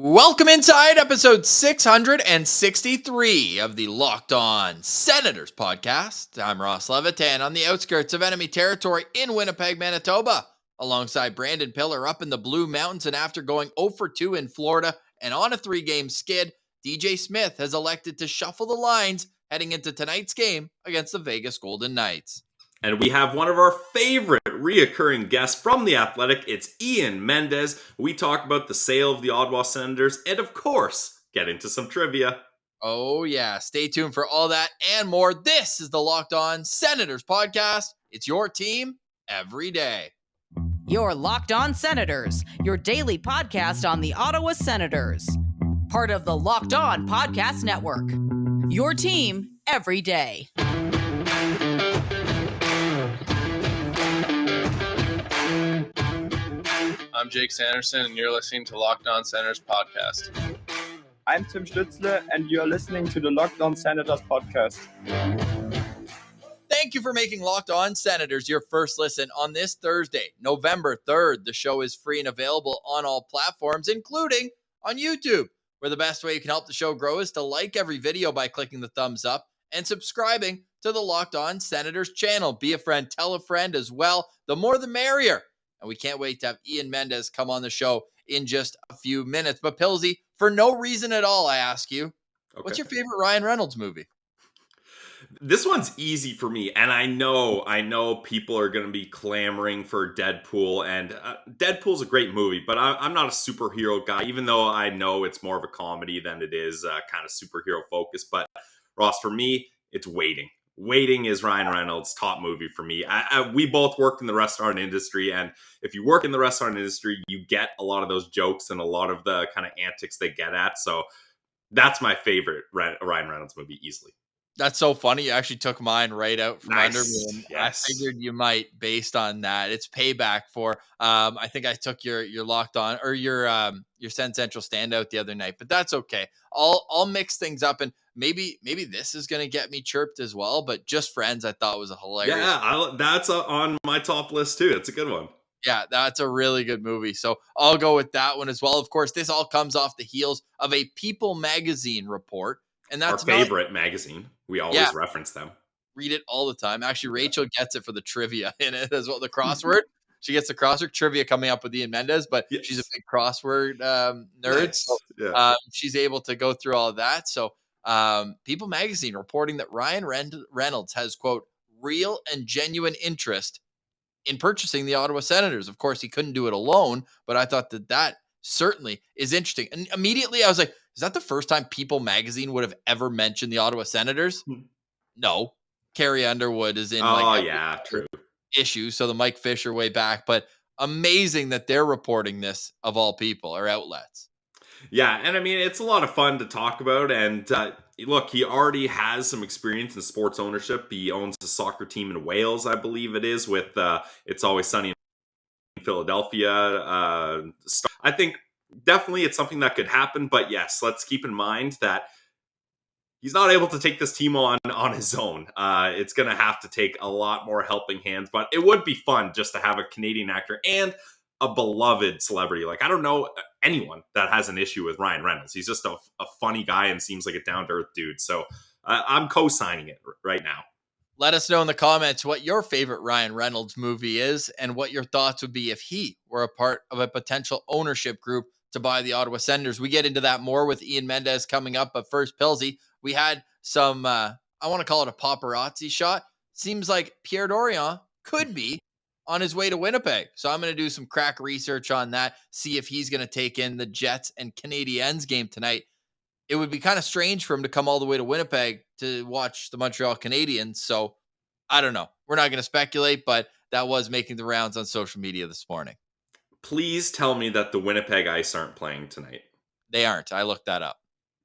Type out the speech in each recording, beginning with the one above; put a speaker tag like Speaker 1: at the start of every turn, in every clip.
Speaker 1: Welcome inside episode 663 of the Locked On Senators podcast. I'm Ross Levitan on the outskirts of enemy territory in Winnipeg, Manitoba, alongside Brandon Piller up in the Blue Mountains. And after going 0 for 2 in Florida and on a 3-game skid, DJ Smith has elected to shuffle the lines heading into tonight's game against the Vegas Golden Knights.
Speaker 2: And we have one of our favorite reoccurring guests from The Athletic. It's Ian Mendes. We talk about the sale of the Ottawa Senators and, of course, get into some trivia.
Speaker 1: Oh, yeah. Stay tuned for all that and more. This is the Locked On Senators podcast. It's your team every day.
Speaker 3: Your Locked On Senators, your daily podcast on the Ottawa Senators. Part of the Locked On Podcast Network. Your team every day.
Speaker 4: I'm Jake Sanderson, and you're listening to Locked On Senators podcast.
Speaker 5: I'm Tim Stützle, and you're listening to the Locked On Senators podcast.
Speaker 1: Thank you for making Locked On Senators your first listen on this Thursday, November 3rd. The show is free and available on all platforms, including on YouTube, where the best way you can help the show grow is to like every video by clicking the thumbs up and subscribing to the Locked On Senators channel. Be a friend, tell a friend as well. The more the merrier. And we can't wait to have Ian Mendes come on the show in just a few minutes. But Pilsy, for no reason at all, I ask you, What's your favorite Ryan Reynolds movie?
Speaker 2: This one's easy for me, and I know people are going to be clamoring for Deadpool, and Deadpool's a great movie, but I'm not a superhero guy, even though I know it's more of a comedy than it is kind of superhero focused. But Ross, for me, it's Waiting. Waiting is Ryan Reynolds' top movie for me. We both work in the restaurant industry, and if you work in the restaurant industry, you get a lot of those jokes and a lot of the kind of antics they get at. So that's my favorite Ryan Reynolds movie, easily.
Speaker 1: That's so funny. You actually took mine right out from under me. And
Speaker 2: yes.
Speaker 1: I figured you might based on that. It's payback for I think I took your Locked On or your Sens Central standout the other night, but that's okay. I'll mix things up, and maybe this is gonna get me chirped as well. But Just Friends, I thought was a hilarious.
Speaker 2: Yeah, that's on my top list too. It's a good one.
Speaker 1: Yeah, that's a really good movie. So I'll go with that one as well. Of course, this all comes off the heels of a People magazine report. And that's
Speaker 2: our favorite magazine. We always reference them.
Speaker 1: Read it all the time. Actually, Rachel gets it for the trivia in it as well. The crossword. She gets the crossword trivia coming up with Ian Mendes, but she's a big crossword nerd.
Speaker 2: Nice.
Speaker 1: So she's able to go through all of that. So People magazine reporting that Ryan Reynolds has, quote, real and genuine interest in purchasing the Ottawa Senators. Of course, he couldn't do it alone, but I thought that certainly is interesting. And immediately I was like, is that the first time People magazine would have ever mentioned the Ottawa Senators? No. Carrie Underwood is in
Speaker 2: true
Speaker 1: issue. So the Mike Fisher way back, but amazing that they're reporting this of all people or outlets.
Speaker 2: Yeah. And I mean, it's a lot of fun to talk about. And look, he already has some experience in sports ownership. He owns a soccer team in Wales, I believe it is, with It's Always Sunny in Philadelphia. I think definitely it's something that could happen, but yes, let's keep in mind that he's not able to take this team on his own. It's going to have to take a lot more helping hands, but it would be fun just to have a Canadian actor and a beloved celebrity. Like, I don't know anyone that has an issue with Ryan Reynolds. He's just a funny guy and seems like a down-to-earth dude. So I'm co-signing it right now.
Speaker 1: Let us know in the comments what your favorite Ryan Reynolds movie is and what your thoughts would be if he were a part of a potential ownership group to buy the Ottawa Senators. We get into that more with Ian Mendes coming up, but first, Pilsy, we had some, I want to call it a paparazzi shot. Seems like Pierre Dorion could be on his way to Winnipeg. So I'm going to do some crack research on that, see if he's going to take in the Jets and Canadiens game tonight. It would be kind of strange for him to come all the way to Winnipeg to watch the Montreal Canadiens. So I don't know. We're not going to speculate, but that was making the rounds on social media this morning.
Speaker 2: Please tell me that the Winnipeg Ice aren't playing tonight.
Speaker 1: They aren't. I looked that up.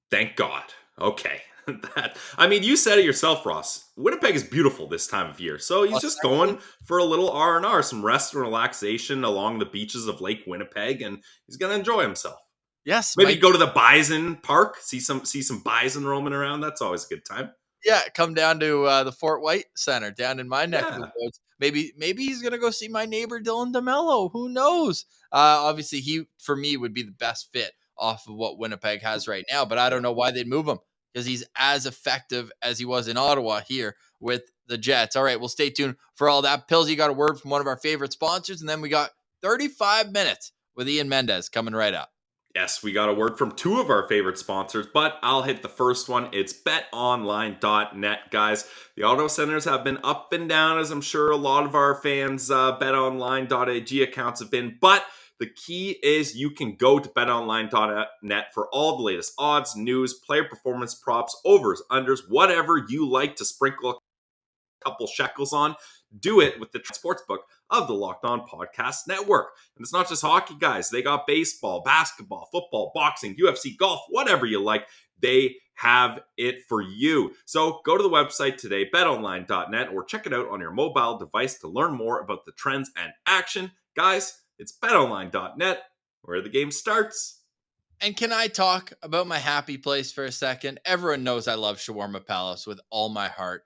Speaker 2: Thank God. Okay. You said it yourself, Ross. Winnipeg is beautiful this time of year. So he's just going for a little R&R, some rest and relaxation along the beaches of Lake Winnipeg, and he's going to enjoy himself.
Speaker 1: Yes.
Speaker 2: Maybe go to the Bison Park, see some bison roaming around. That's always a good time.
Speaker 1: Yeah, come down to the Fort White Center down in my neck of the woods. Maybe he's going to go see my neighbor Dylan DeMello. Who knows? Obviously, he, for me, would be the best fit off of what Winnipeg has right now. But I don't know why they'd move him, because he's as effective as he was in Ottawa here with the Jets. All right, we'll stay tuned for all that. Pills, you got a word from one of our favorite sponsors, and then we got 35 minutes with Ian Mendes coming right up.
Speaker 2: Yes, we got a word from two of our favorite sponsors, but I'll hit the first one. It's betonline.net, guys. The Ottawa Senators have been up and down, as I'm sure a lot of our fans' betonline.ag accounts have been, but the key is you can go to betonline.net for all the latest odds, news, player performance props, overs, unders, whatever you like to sprinkle a couple shekels on. Do it with the sportsbook of the Locked On Podcast Network. And it's not just hockey, guys. They got baseball, basketball, football, boxing, UFC, golf, whatever you like. They have it for you. So go to the website today, betonline.net, or check it out on your mobile device to learn more about the trends and action. Guys, it's betonline.net, where the game starts.
Speaker 1: And can I talk about my happy place for a second? Everyone knows I love Shawarma Palace with all my heart,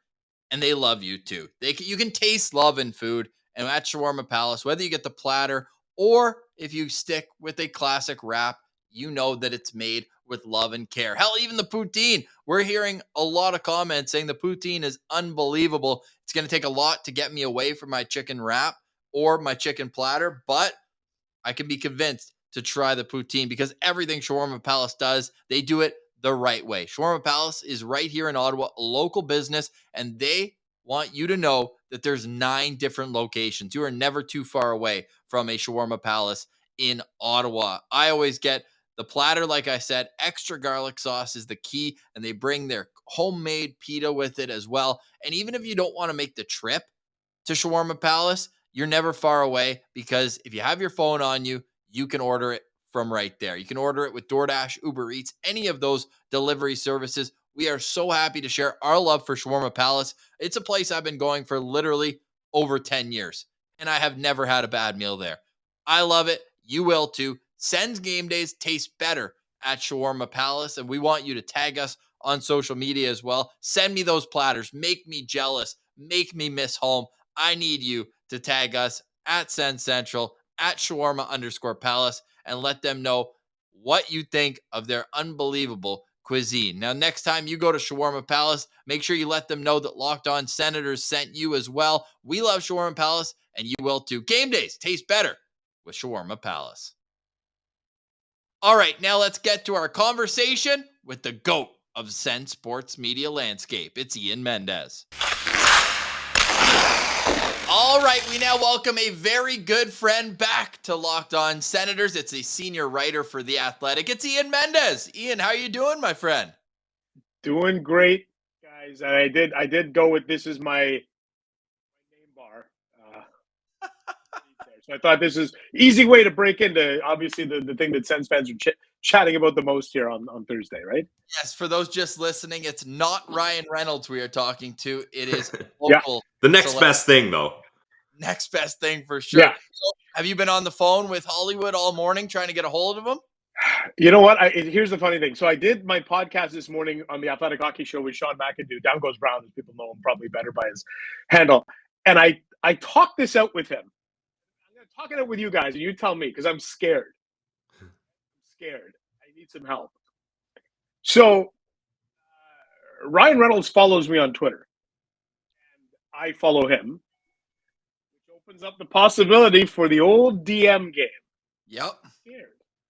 Speaker 1: and they love you too. You can taste love in food, and at Shawarma Palace, whether you get the platter or if you stick with a classic wrap, you know that it's made with love and care. Hell, even the poutine. We're hearing a lot of comments saying the poutine is unbelievable. It's going to take a lot to get me away from my chicken wrap or my chicken platter, but I can be convinced to try the poutine because everything Shawarma Palace does, they do it the right way. Shawarma Palace is right here in Ottawa, a local business, and they want you to know that there's 9 different locations. You are never too far away from a Shawarma Palace in Ottawa. I always get the platter, like I said, extra garlic sauce is the key, and they bring their homemade pita with it as well. And even if you don't want to make the trip to Shawarma Palace, you're never far away, because if you have your phone on you, you can order it from right there. You can order it with DoorDash, Uber Eats, any of those delivery services. We are so happy to share our love for Shawarma Palace. It's a place I've been going for literally over 10 years, and I have never had a bad meal there. I love it. You will too. Sens game days taste better at Shawarma Palace, and we want you to tag us on social media as well. Send me those platters. Make me jealous. Make me miss home. I need you to tag us at Sens Central, at Shawarma_Palace, and let them know what you think of their unbelievable cuisine. Now, next time you go to Shawarma Palace, make sure you let them know that Locked On Senators sent you as well. We love Shawarma Palace, and you will too. Game days taste better with Shawarma Palace. All right, now let's get to our conversation with the GOAT of Sens sports media landscape. It's Ian Mendes. All right, we now welcome a very good friend back to Locked On Senators. It's a senior writer for The Athletic. It's Ian Mendes. Ian, how are you doing, my friend?
Speaker 6: Doing great, guys. And I did go with this is my name bar. So I thought this is easy way to break into obviously the thing that Sens fans are chatting about the most here on Thursday, right?
Speaker 1: Yes, for those just listening, it's not Ryan Reynolds we are talking to. It is
Speaker 6: Yeah.
Speaker 1: local.
Speaker 2: The next best thing, though.
Speaker 1: Next best thing for sure.
Speaker 6: Yeah.
Speaker 1: So, have you been on the phone with Hollywood all morning trying to get a hold of him?
Speaker 6: You know what? Here's the funny thing. So I did my podcast this morning on the Athletic Hockey Show with Sean McIndoe. Down Goes Brown, as people know him probably better by his handle. And I talked this out with him. I'm going to talk it out with you guys, and you tell me, because I'm scared. I need some help. So Ryan Reynolds follows me on Twitter, and I follow him, which opens up the possibility for the old DM game.
Speaker 1: Yep.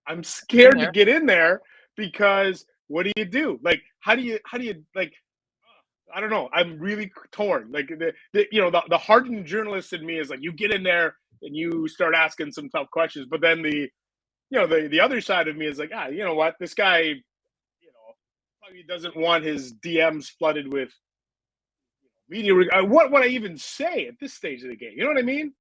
Speaker 6: I'm scared to get in there because what do? Like, how do you like? I don't know. I'm really torn. Like the hardened journalist in me is like, you get in there and you start asking some tough questions, but then the other side of me is like, you know what? This guy, probably doesn't want his DMs flooded with media. What would I even say at this stage of the game? You know what I mean?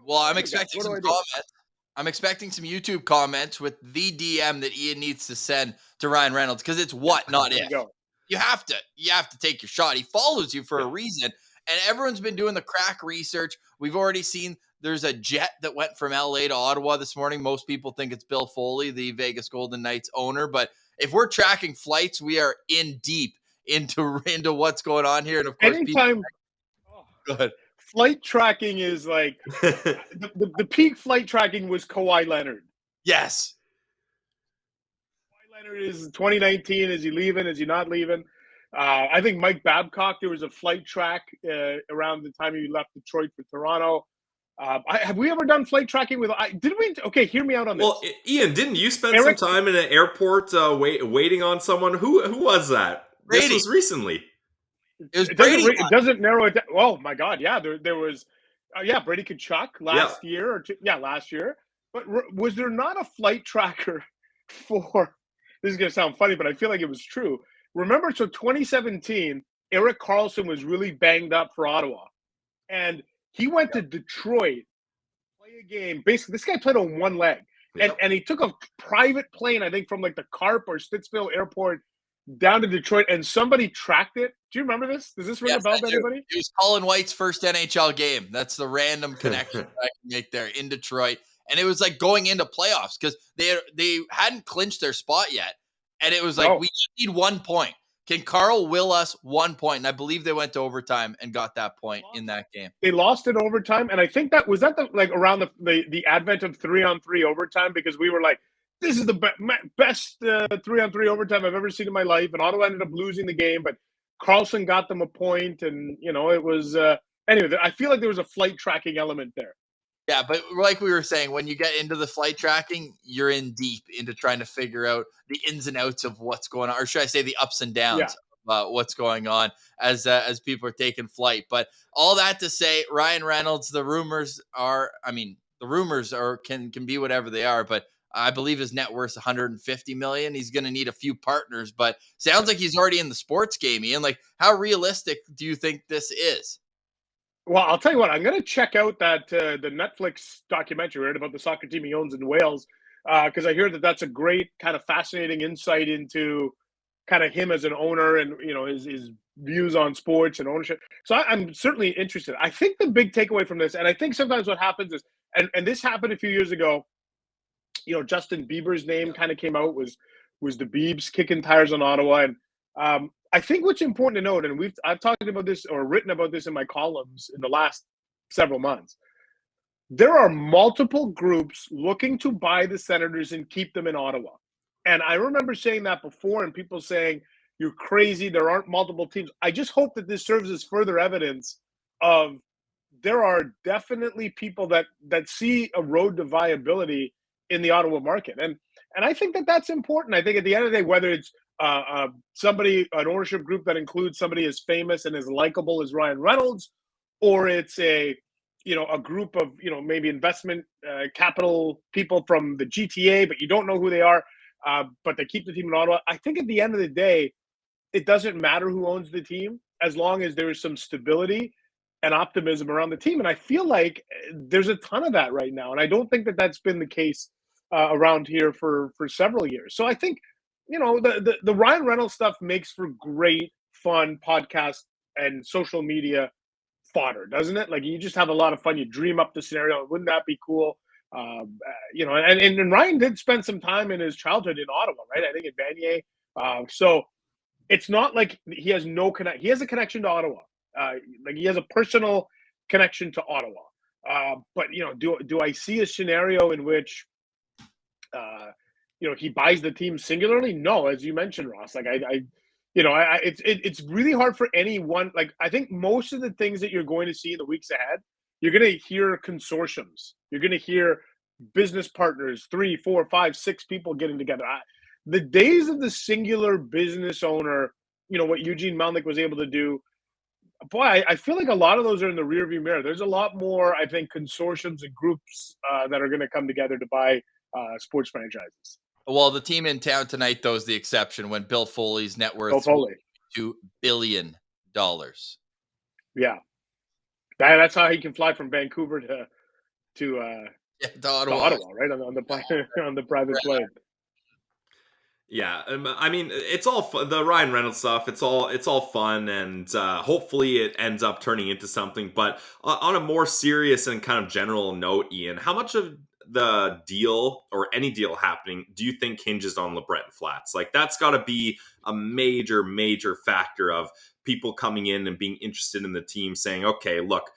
Speaker 1: Well, I'm expecting some comments. I'm expecting some YouTube comments with the DM that Ian needs to send to Ryan Reynolds, because it's what, not if. You have to take your shot. He follows you for a reason, and everyone's been doing the crack research. We've already seen there's a jet that went from LA to Ottawa this morning. Most people think it's Bill Foley, the Vegas Golden Knights owner, but if we're tracking flights, we are in deep into what's going on here. And of course, go ahead.
Speaker 6: Flight tracking is like the peak flight tracking was Kawhi Leonard.
Speaker 1: Yes.
Speaker 6: Leonard is 2019. Is he leaving? Is he not leaving? I think Mike Babcock, there was a flight track around the time he left Detroit for Toronto. Have we ever done flight tracking with? Did we? Okay, hear me out on this.
Speaker 2: Well, Ian, didn't you spend some time in an airport waiting on someone? Who was that?
Speaker 1: Brady.
Speaker 2: This was recently.
Speaker 1: It was Brady.
Speaker 6: It doesn't narrow it down. Oh my God, yeah, there was, Brady Kachuk last year last year. But was there not a flight tracker for? This is gonna sound funny, but I feel like it was true. Remember, so 2017, Erik Karlsson was really banged up for Ottawa, and he went to Detroit to play a game. Basically, this guy played on one leg, and he took a private plane, I think, from like the Carp or Stittsville Airport down to Detroit, and somebody tracked it. Do you remember this? Does this ring a bell to anybody?
Speaker 1: It was Colin White's first NHL game. That's the random connection I can make there in Detroit. And it was like going into playoffs because they hadn't clinched their spot yet. And it was like, we just need 1 point. Can Carl will us 1 point? And I believe they went to overtime and got that point in that game.
Speaker 6: They lost in overtime. And I think that was around the advent of 3-on-3 overtime, because we were like, this is the best 3-on-3 overtime I've ever seen in my life. And Ottawa ended up losing the game, but Karlsson got them a point. And, it was anyway, I feel like there was a flight tracking element there.
Speaker 1: Yeah, but like we were saying, when you get into the flight tracking, you're in deep into trying to figure out the ins and outs of what's going on, or should I say the ups and downs of what's going on as people are taking flight. But all that to say, Ryan Reynolds, the rumors are can be whatever they are, but I believe his net worth $150 million. He's going to need a few partners, but sounds like he's already in the sports game, Ian. Like, how realistic do you think this is?
Speaker 6: Well, I'll tell you what, I'm going to check out that the Netflix documentary, right, about the soccer team he owns in Wales, because I hear that that's a great kind of fascinating insight into kind of him as an owner and, his views on sports and ownership. So I'm certainly interested. I think the big takeaway from this, and I think sometimes what happens is, and this happened a few years ago, Justin Bieber's name kind of came out, was the Biebs kicking tires on Ottawa. And I think what's important to note, and I've talked about this or written about this in my columns in the last several months, there are multiple groups looking to buy the Senators and keep them in Ottawa. And I remember saying that before, and people saying, you're crazy, there aren't multiple teams. I just hope that this serves as further evidence of there are definitely people that see a road to viability in the Ottawa market. And I think that that's important. I think at the end of the day, whether it's an ownership group that includes somebody as famous and as likable as Ryan Reynolds, or it's a group of, maybe investment capital people from the GTA, but you don't know who they are, but they keep the team in Ottawa. I think at the end of the day, it doesn't matter who owns the team as long as there is some stability and optimism around the team. And I feel like there's a ton of that right now. And I don't think that that's been the case around here for several years. So I think, the Ryan Reynolds stuff makes for great, fun podcast and social media fodder, doesn't it? Like, you just have a lot of fun. You dream up the scenario. Wouldn't that be cool? And Ryan did spend some time in his childhood in Ottawa, right? I think at Vanier. So it's not like he has no connect. He has a connection to Ottawa. Like, he has a personal connection to Ottawa. But do I see a scenario in which he buys the team singularly? No, as you mentioned, Ross. Like, it's really hard for anyone. Like, I think most of the things that you're going to see in the weeks ahead, you're going to hear consortiums. You're going to hear business partners, 3, 4, 5, 6 people getting together. The days of the singular business owner, what Eugene Melnyk was able to do, boy, I feel like a lot of those are in the rearview mirror. There's a lot more, I think, consortiums and groups that are going to come together to buy sports franchises.
Speaker 1: Well, the team in town tonight, though, is the exception when Bill Foley's net worth is $2 billion.
Speaker 6: Yeah. That's how he can fly from Vancouver to
Speaker 1: Ottawa,
Speaker 6: right? On the private plane.
Speaker 2: Yeah, I mean, it's all the Ryan Reynolds stuff. It's all fun, and hopefully it ends up turning into something. But on a more serious and kind of general note, Ian, how much of the deal or any deal happening do you think hinges on LeBreton Flats? Like, that's got to be a major factor of people coming in and being interested in the team, saying, okay, look,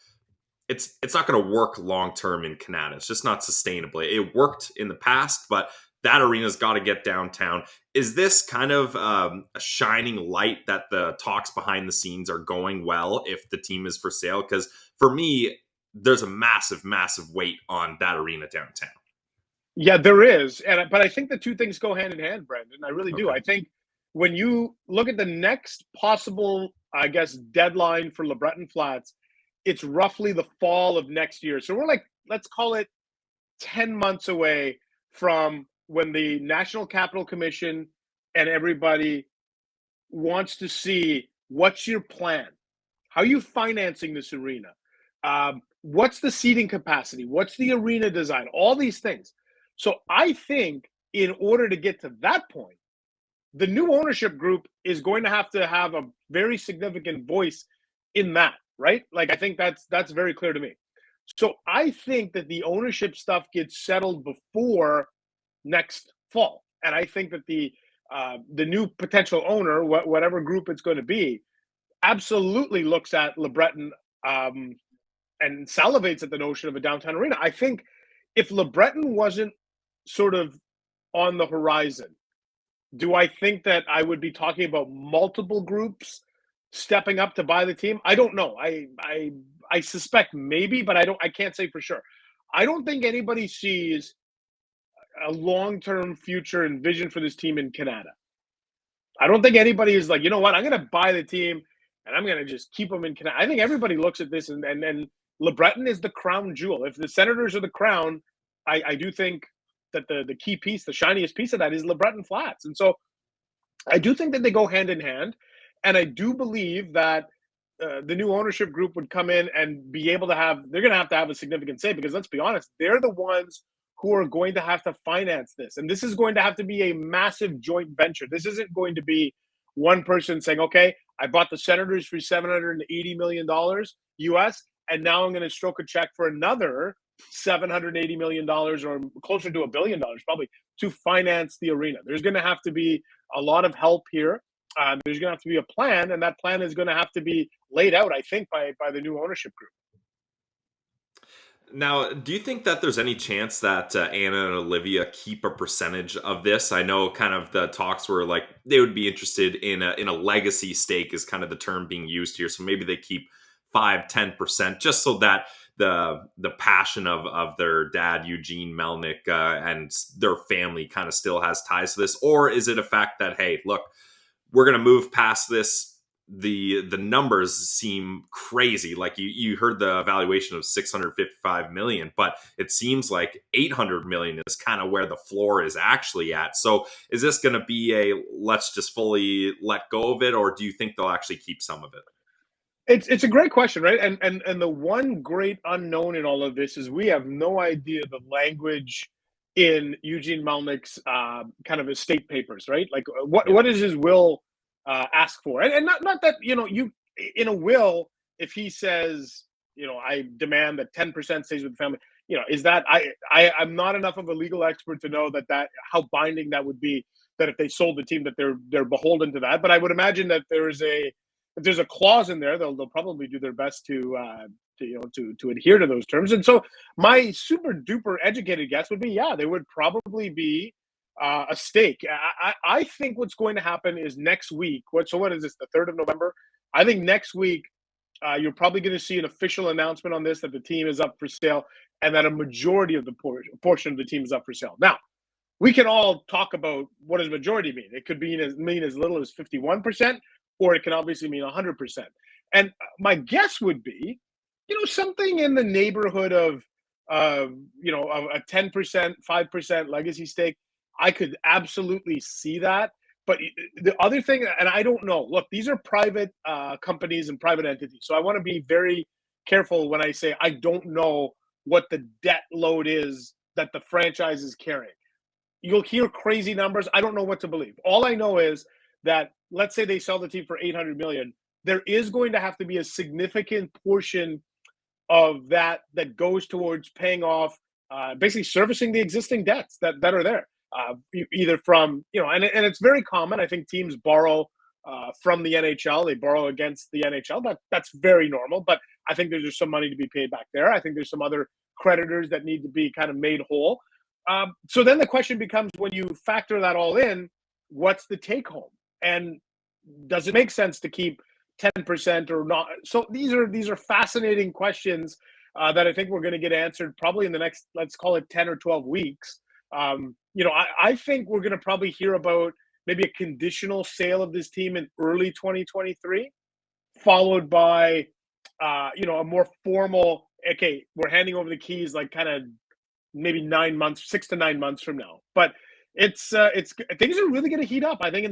Speaker 2: it's not going to work long term in Canada. It's just not sustainable. It worked in the past, but that arena's got to get downtown. Is this kind of a shining light that the talks behind the scenes are going well if the team is for sale? Because for me, there's a massive, massive weight on that arena downtown.
Speaker 6: Yeah, there is. But I think the two things go hand in hand, Brendan. I really do.
Speaker 2: Okay.
Speaker 6: I think when you look at the next possible, I guess, deadline for LeBreton Flats, it's roughly the fall of next year. So we're like, let's call it 10 months away from when the National Capital Commission and everybody wants to see what's your plan? How are you financing this arena? What's the seating capacity? What's the arena design? All these things. So I think in order to get to that point, the new ownership group is going to have a very significant voice in that, right? Like, I think that's very clear to me. So I think that the ownership stuff gets settled before next fall. And I think that the new potential owner, whatever group it's going to be, absolutely looks at LeBreton and salivates at the notion of a downtown arena. I think if LeBreton wasn't sort of on the horizon, do I think that I would be talking about multiple groups stepping up to buy the team? I don't know. I suspect maybe, but I can't say for sure. I don't think anybody sees a long-term future and vision for this team in Canada. I don't think anybody is like, you know what, I'm going to buy the team and I'm going to just keep them in Canada. I think everybody looks at this and LeBreton is the crown jewel. If the Senators are the crown, I do think that the key piece, the shiniest piece of that is LeBreton Flats. And so I do think that they go hand in hand. And I do believe that the new ownership group would come in and be able to they're going to have a significant say, because let's be honest, they're the ones who are going to have to finance this. And this is going to have to be a massive joint venture. This isn't going to be one person saying, okay, I bought the Senators for $780 million US, and now I'm going to stroke a check for another $780 million or closer to $1 billion probably to finance the arena. There's going to have to be a lot of help here. There's going to have to be a plan, and that plan is going to have to be laid out, I think, by the new ownership group.
Speaker 2: Now, do you think that there's any chance that Anna and Olivia keep a percentage of this? I know kind of the talks were like they would be interested in a legacy stake is kind of the term being used here. So maybe they keep 5-10% just so that the passion of their dad, Eugene Melnick, and their family kind of still has ties to this? Or is it a fact that, hey, look, we're going to move past this? The numbers seem crazy. Like you heard the evaluation of 655 million, but it seems like 800 million is kind of where the floor is actually at. So is this going to be a let's just fully let go of it, or do you think they'll actually keep some of it?
Speaker 6: It's a great question, right? And the one great unknown in all of this is we have no idea the language in Eugene Melnick's kind of estate papers, right? Like what is his will ask for? And not that, you in a will, if he says, I demand that 10% stays with the family, is that I'm not enough of a legal expert to know that how binding that would be, that if they sold the team that they're beholden to that. But I would imagine that if there's a clause in there, they'll probably do their best to adhere to those terms. And so my super duper educated guess would be, yeah, there would probably be a stake. I think what's going to happen is next week. What is this? The 3rd of November. I think next week you're probably going to see an official announcement on this, that the team is up for sale, and that a majority of the portion of the team is up for sale. Now, we can all talk about what does majority mean. It could mean as little as 51%, or it can obviously mean 100%. And my guess would be, something in the neighborhood of a 10%, 5% legacy stake. I could absolutely see that. But the other thing, and I don't know, look, these are private companies and private entities. So I want to be very careful when I say I don't know what the debt load is that the franchise is carrying. You'll hear crazy numbers. I don't know what to believe. All I know is that, let's say they sell the team for $800 million, there is going to have to be a significant portion of that goes towards paying off, basically servicing the existing debts that are there. Either from, and it's very common. I think teams borrow from the NHL. They borrow against the NHL. That's very normal. But I think there's some money to be paid back there. I think there's some other creditors that need to be kind of made whole. So then the question becomes, when you factor that all in, what's the take home? And does it make sense to keep 10% or not? So these are fascinating questions that I think we're going to get answered probably in the next, let's call it 10 or 12 weeks. I think we're going to probably hear about maybe a conditional sale of this team in early 2023, followed by, a more formal, okay, we're handing over the keys like kind of maybe 9 months, 6 to 9 months from now. But it's things are really going to heat up. I think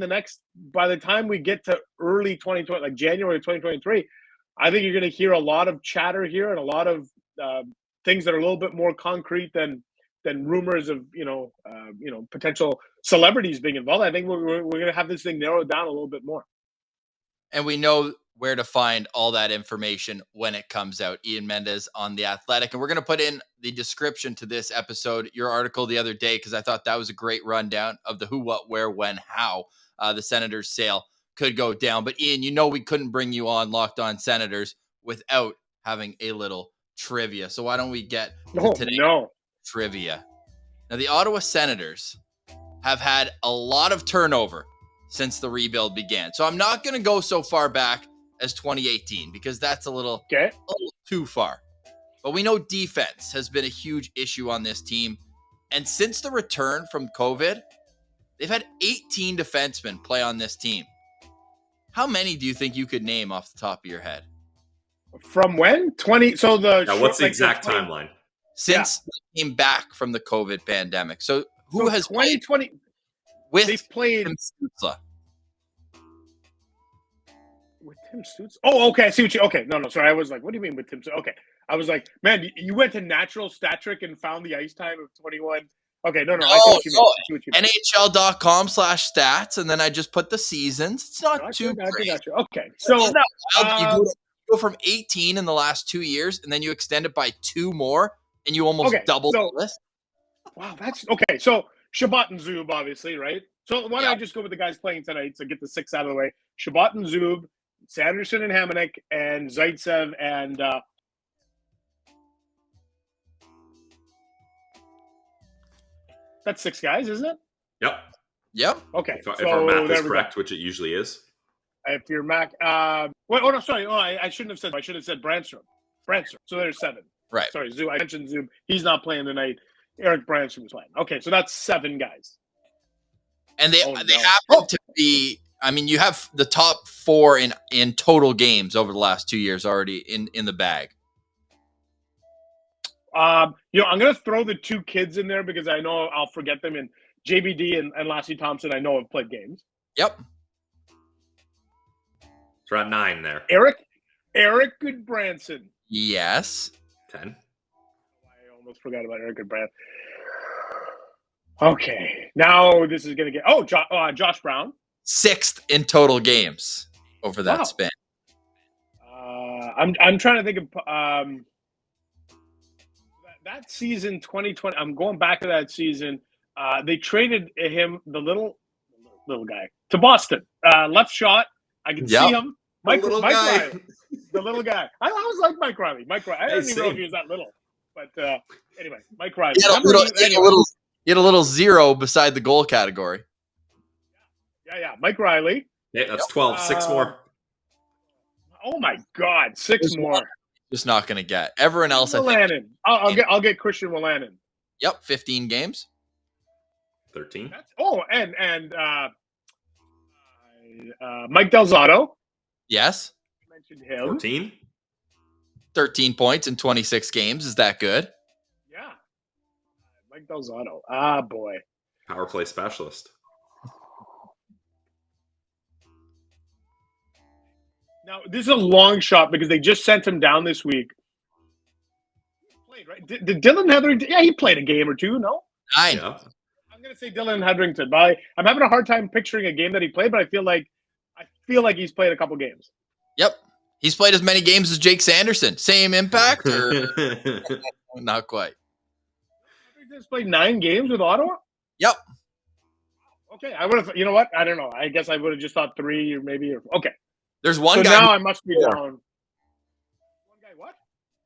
Speaker 6: by the time we get to early 2020, like January 2023, I think you're going to hear a lot of chatter here and a lot of things that are a little bit more concrete than rumors of potential celebrities being involved. I think we're going to have this thing narrowed down a little bit more.
Speaker 1: And we know where to find all that information when it comes out. Ian Mendes on The Athletic. And we're going to put in the description to this episode your article the other day, because I thought that was a great rundown of the who, what, where, when, how the Senators sale could go down. But Ian, we couldn't bring you on Locked On Senators without having a little trivia. So why don't we get to today's trivia? Now, the Ottawa Senators have had a lot of turnover since the rebuild began. So I'm not going to go so far back as 2018 because that's a little too far. But we know defense has been a huge issue on this team. And since the return from COVID, they've had 18 defensemen play on this team. How many do you think you could name off the top of your head?
Speaker 6: From when? 20. So
Speaker 2: what's the exact timeline?
Speaker 1: Since they came back from the COVID pandemic. So who has
Speaker 6: 2020
Speaker 1: with
Speaker 6: they've played
Speaker 1: Tim Stützle?
Speaker 6: With Tim Stützle? Oh, okay. I see what you. Okay, no, sorry. I was like, what do you mean with Tim Stützle? Okay, I was like, man, you went to Natural Stat Trick and found the ice time of 21. Okay, no. I see what you mean.
Speaker 1: NHL.com/stats, and then I just put the seasons. It's not too great.
Speaker 6: Okay, so
Speaker 1: you go from 18 in the last 2 years, and then you extend it by 2 more, and you almost double the list.
Speaker 6: Wow, that's okay. So Shabbat and Zub, obviously, right? So why don't I just go with the guys playing tonight? So get the 6 out of the way. Shabbat and Zub, Sanderson and Hamonic, and Zaitsev and that's 6 guys, isn't it?
Speaker 2: Yep.
Speaker 6: Okay.
Speaker 2: If our math is correct, which it usually is.
Speaker 6: If your Mac, I shouldn't have said. I should have said Brandstrom. So there's 7.
Speaker 1: Right.
Speaker 6: Sorry, Zub. I mentioned Zub. He's not playing tonight. Eric Brandstrom is playing. Okay, so that's 7 guys.
Speaker 1: And they happen to be. I mean, you have the top 4 in total games over the last 2 years already in the bag.
Speaker 6: I'm going to throw the 2 kids in there because I know I'll forget them. And JBD and Lassie Thompson, I know have played games.
Speaker 1: Yep.
Speaker 2: It's around 9 there.
Speaker 6: Eric Goodbranson.
Speaker 1: Yes.
Speaker 2: 10.
Speaker 6: I almost forgot about Eric Goodbranson. Okay, now this is going to get Josh Brown.
Speaker 1: 6th in total games over that span.
Speaker 6: I'm trying to think of that season 2020. I'm going back to that season. They traded him, the little guy, to Boston. Left shot. I can see him. Mike Riley. The little guy. I always like Mike Riley. I don't even know if he was that little. But anyway, Mike Riley.
Speaker 1: He had a little 0 beside the goal category.
Speaker 6: Yeah. Mike Riley.
Speaker 2: Yeah, that's 12. 6 more.
Speaker 6: Oh my God, 6 more.
Speaker 1: Just not going to get. Everyone else,
Speaker 6: Wolanin. I'll get Christian Wolanin.
Speaker 1: Yep, 15 games.
Speaker 2: 13.
Speaker 6: And Mike Delzato.
Speaker 1: Yes.
Speaker 6: You mentioned him.
Speaker 2: 14.
Speaker 1: 13 points in 26 games. Is that good?
Speaker 6: Yeah. Mike Delzato. Boy.
Speaker 2: Power play specialist.
Speaker 6: Now, this is a long shot because they just sent him down this week. He played, right? Did Dylan Hetherington? Yeah, he played a game or 2, no?
Speaker 1: 9.
Speaker 2: Yeah.
Speaker 6: I'm going to say Dylan Hetherington, but I'm having a hard time picturing a game that he played, but I feel like he's played a couple games.
Speaker 1: Yep. He's played as many games as Jake Sanderson. Same impact? Or not quite.
Speaker 6: He's played 9 games with Ottawa?
Speaker 1: Yep.
Speaker 6: Okay, I would have. You know what? I don't know. I guess I would have just thought 3 or maybe. Okay.
Speaker 1: There's one
Speaker 6: guy. Now I must be
Speaker 1: 4.
Speaker 6: down. One guy what?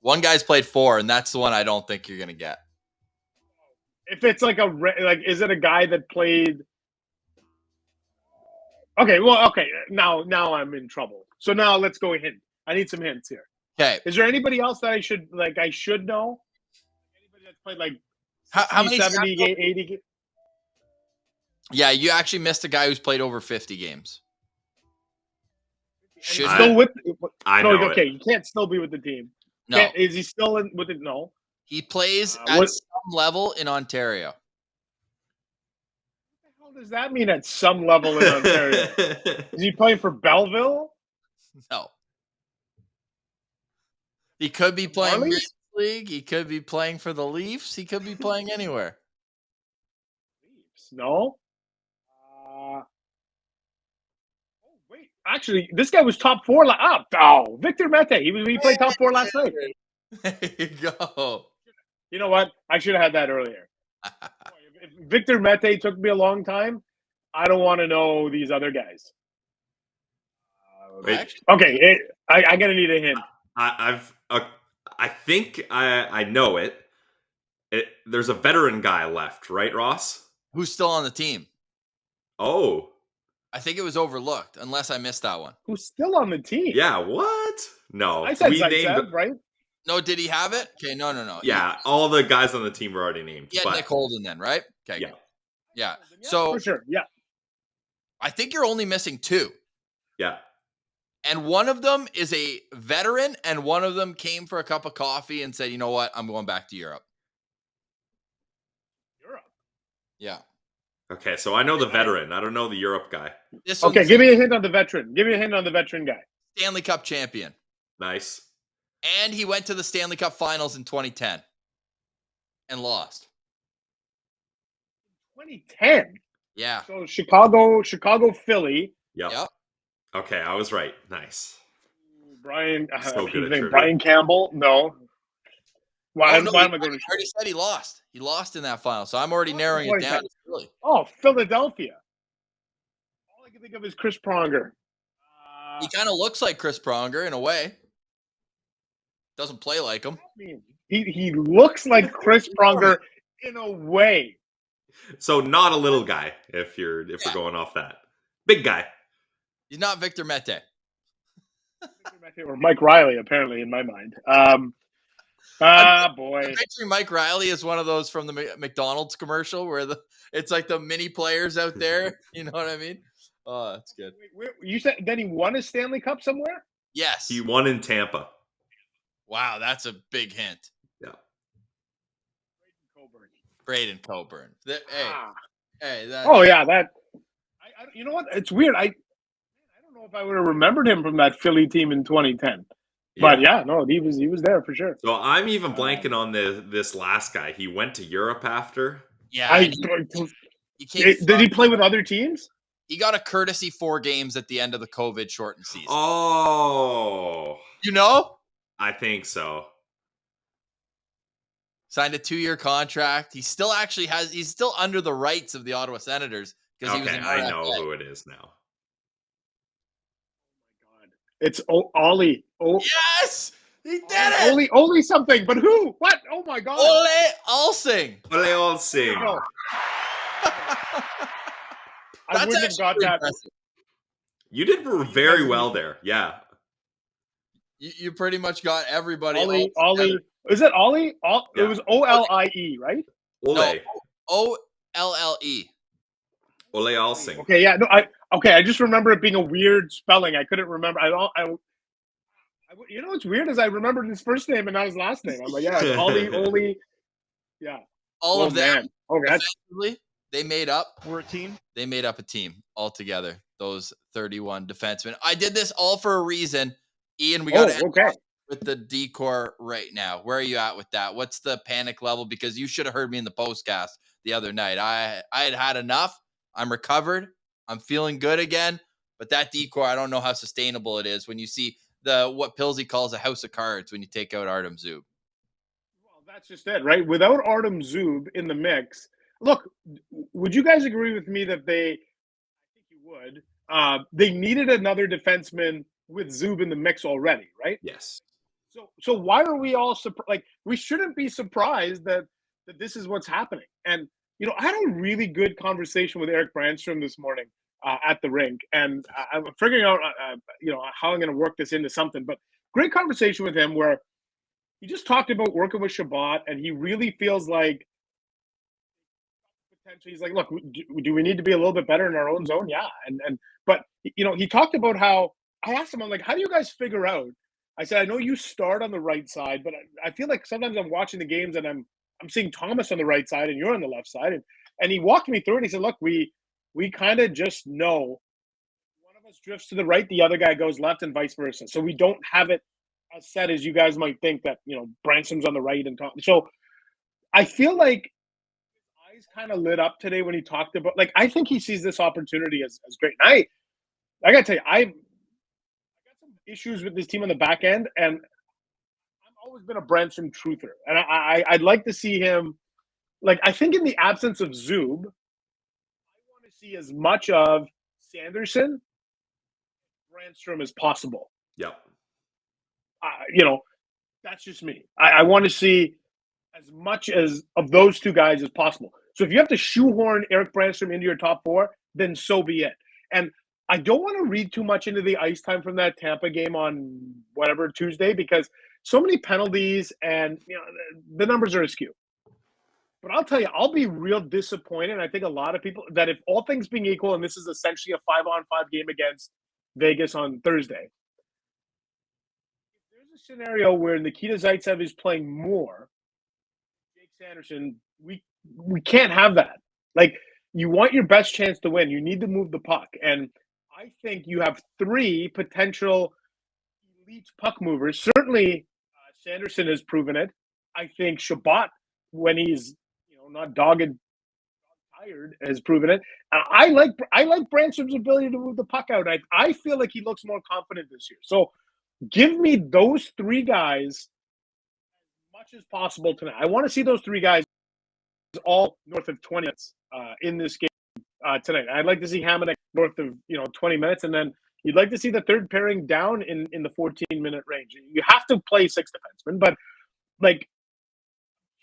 Speaker 1: One guy's played 4, and that's the one I don't think you're going to get.
Speaker 6: If it's like is it a guy that played? Okay, well, okay. Now I'm in trouble. So now let's go a hint. I need some hints here.
Speaker 1: Okay.
Speaker 6: Is there anybody else that I should know? Anybody that's played like 60,
Speaker 1: How many
Speaker 6: 70, 80?
Speaker 1: Yeah, you actually missed a guy who's played over 50 games. Should
Speaker 6: Still with?
Speaker 2: I
Speaker 6: no,
Speaker 2: know
Speaker 6: okay.
Speaker 2: it.
Speaker 6: You can't still be with the team.
Speaker 1: No.
Speaker 6: Is he still in with it? No.
Speaker 1: He plays at some level in Ontario.
Speaker 6: What the hell does that mean at some level in Ontario? Is he playing for Belleville?
Speaker 1: No. He could be playing
Speaker 6: Marlies?
Speaker 1: Men's League. He could be playing for the Leafs. He could be playing anywhere.
Speaker 6: Leafs? No. Wait, actually, this guy was top 4. Victor Mete. He played top 4 last night.
Speaker 1: There you go.
Speaker 6: You know what? I should have had that earlier. If Victor Mete took me a long time, I don't want to know these other guys. Okay, I'm gonna need a hint.
Speaker 2: I think I know it. There's a veteran guy left, right, Ross?
Speaker 1: Who's still on the team?
Speaker 2: Oh,
Speaker 1: I think it was overlooked, unless I missed that one.
Speaker 6: Who's still on the team?
Speaker 2: yeah. What? No,
Speaker 6: I said
Speaker 2: we
Speaker 6: Zaitsev,
Speaker 2: named.
Speaker 6: right?
Speaker 1: No, did he have it? Okay, no.
Speaker 2: Yeah, all the guys on the team were already named.
Speaker 1: He had Nick Holden then, right? Okay,
Speaker 2: Yeah.
Speaker 1: good. Yeah.
Speaker 6: Yeah,
Speaker 1: So
Speaker 6: for sure. Yeah.
Speaker 1: I think you're only missing 2.
Speaker 2: Yeah.
Speaker 1: And one of them is a veteran, and one of them came for a cup of coffee and said, you know what? I'm going back to Europe.
Speaker 6: Europe.
Speaker 1: Yeah.
Speaker 2: Okay, so I know the veteran. I don't know the Europe guy.
Speaker 1: This
Speaker 6: Okay,
Speaker 1: one's
Speaker 6: give me a hint on the veteran. Give me a hint on the veteran guy.
Speaker 1: Stanley Cup champion.
Speaker 2: Nice.
Speaker 1: And he went to the Stanley Cup finals in 2010 and lost.
Speaker 6: 2010.
Speaker 1: Yeah.
Speaker 6: So Chicago, Philly.
Speaker 2: Yep. Okay, I was right. Nice.
Speaker 6: Brian,
Speaker 2: So good at trivia.
Speaker 6: Brian Campbell. No. Why am I going to?
Speaker 1: I already said he lost. He lost in that final, so I'm already narrowing it down. Really.
Speaker 6: Oh, Philadelphia. All I can think of is Chris Pronger.
Speaker 1: He kind of looks like Chris Pronger in a way. Doesn't play like him.
Speaker 6: He looks like Chris Pronger in a way.
Speaker 2: So not a little guy, if we're going off that. Big guy.
Speaker 1: He's not Victor Mete.
Speaker 6: Or Mike Riley, apparently, in my mind. Boy.
Speaker 1: I'm picturing Mike Riley as one of those from the McDonald's commercial where it's like the mini players out there. You know what I mean? Oh, that's good.
Speaker 6: Wait, you said then he won a Stanley Cup somewhere?
Speaker 1: Yes.
Speaker 2: He won in Tampa.
Speaker 1: Wow, that's a big hint.
Speaker 2: Yeah.
Speaker 1: Braden Coburn.
Speaker 6: You know what? It's weird. I don't know if I would have remembered him from that Philly team in 2010. But yeah, no, he was there for sure.
Speaker 2: So I'm even blanking on this last guy. He went to Europe after.
Speaker 1: Yeah.
Speaker 6: Did he play with other teams?
Speaker 1: He got a courtesy 4 games at the end of the COVID shortened season.
Speaker 2: Oh.
Speaker 1: You know?
Speaker 2: I think so.
Speaker 1: Signed a 2-year contract. He's still under the rights of the Ottawa Senators because he was in
Speaker 2: I know who it is now.
Speaker 6: It's Ollie.
Speaker 1: Yes! He did it!
Speaker 6: Ollie something, but who? What? Oh my God.
Speaker 1: Ole Alsing.
Speaker 2: Ole Alsing.
Speaker 6: No. I wouldn't have got that.
Speaker 1: Impressive.
Speaker 2: You did very well there. Yeah.
Speaker 1: You pretty much got everybody.
Speaker 6: Ollie. Is it Ollie?
Speaker 2: Yeah.
Speaker 6: It was Olie, right?
Speaker 2: Ole.
Speaker 1: No, Olle.
Speaker 2: Ole Alsing.
Speaker 6: Okay, yeah. No, I just remember it being a weird spelling. I couldn't remember. You know what's weird is I remembered his first name and not his last name. I'm like, yeah, Ollie. Yeah.
Speaker 1: All of them.
Speaker 6: Okay.
Speaker 1: They made up.
Speaker 7: We're a team.
Speaker 1: They made up a team altogether. Those 31 defensemen. I did this all for a reason. Ian, we got to end with the decor right now. Where are you at with that? What's the panic level? Because you should have heard me in the postcast the other night. I had enough. I'm recovered. I'm feeling good again. But that decor, I don't know how sustainable it is when you see what Pilsy calls a house of cards when you take out Artem Zub.
Speaker 6: Well, that's just it, right? Without Artem Zub in the mix, look, would you guys agree with me that I think you would, they needed another defenseman with Zub in the mix already, right?
Speaker 2: Yes.
Speaker 6: So why are we all surprised? Like, we shouldn't be surprised that that this is what's happening. And, I had a really good conversation with Eric Brandstrom this morning at the rink. And I'm figuring out, how I'm going to work this into something. But great conversation with him where he just talked about working with Shabbat, and he really feels like potentially he's like, look, do we need to be a little bit better in our own zone? Yeah. But he talked about how I asked him, I'm like, how do you guys figure out? I said, I know you start on the right side, but I feel like sometimes I'm watching the games and I'm seeing Thomas on the right side and you're on the left side. And he walked me through it. And he said, look, we kind of just know one of us drifts to the right, the other guy goes left, and vice versa. So we don't have it as set as you guys might think that, Bransom's on the right and Thomas. So I feel like his eyes kind of lit up today when he talked about, like, I think he sees this opportunity as great. And I got to tell you, I got some issues with this team on the back end, and I've always been a Branson truther. And I'd like to see him, like, I think in the absence of Zub, I want to see as much of Sanderson, Brandstrom as possible.
Speaker 2: Yep.
Speaker 6: That's just me. I want to see as much as of those two guys as possible. So if you have to shoehorn Eric Brandstrom into your top four, then so be it. And I don't want to read too much into the ice time from that Tampa game on whatever Tuesday, because so many penalties and the numbers are askew. But I'll tell you, I'll be real disappointed. I think a lot of people that if all things being equal, and this is essentially a 5-on-5 game against Vegas on Thursday, if there's a scenario where Nikita Zaitsev is playing more, Jake Sanderson, we can't have that. Like, you want your best chance to win. You need to move the puck. And I think you have three potential elite puck movers. Certainly, Sanderson has proven it. I think Shabbat, when he's not dogged, tired, has proven it. I like Branson's ability to move the puck out. I feel like he looks more confident this year. So give me those three guys as much as possible tonight. I want to see those three guys all north of 20 minutes in this game tonight. I'd like to see Hamonic north of 20 minutes, and then you'd like to see the third pairing down in the 14-minute range. You have to play six defensemen, but like,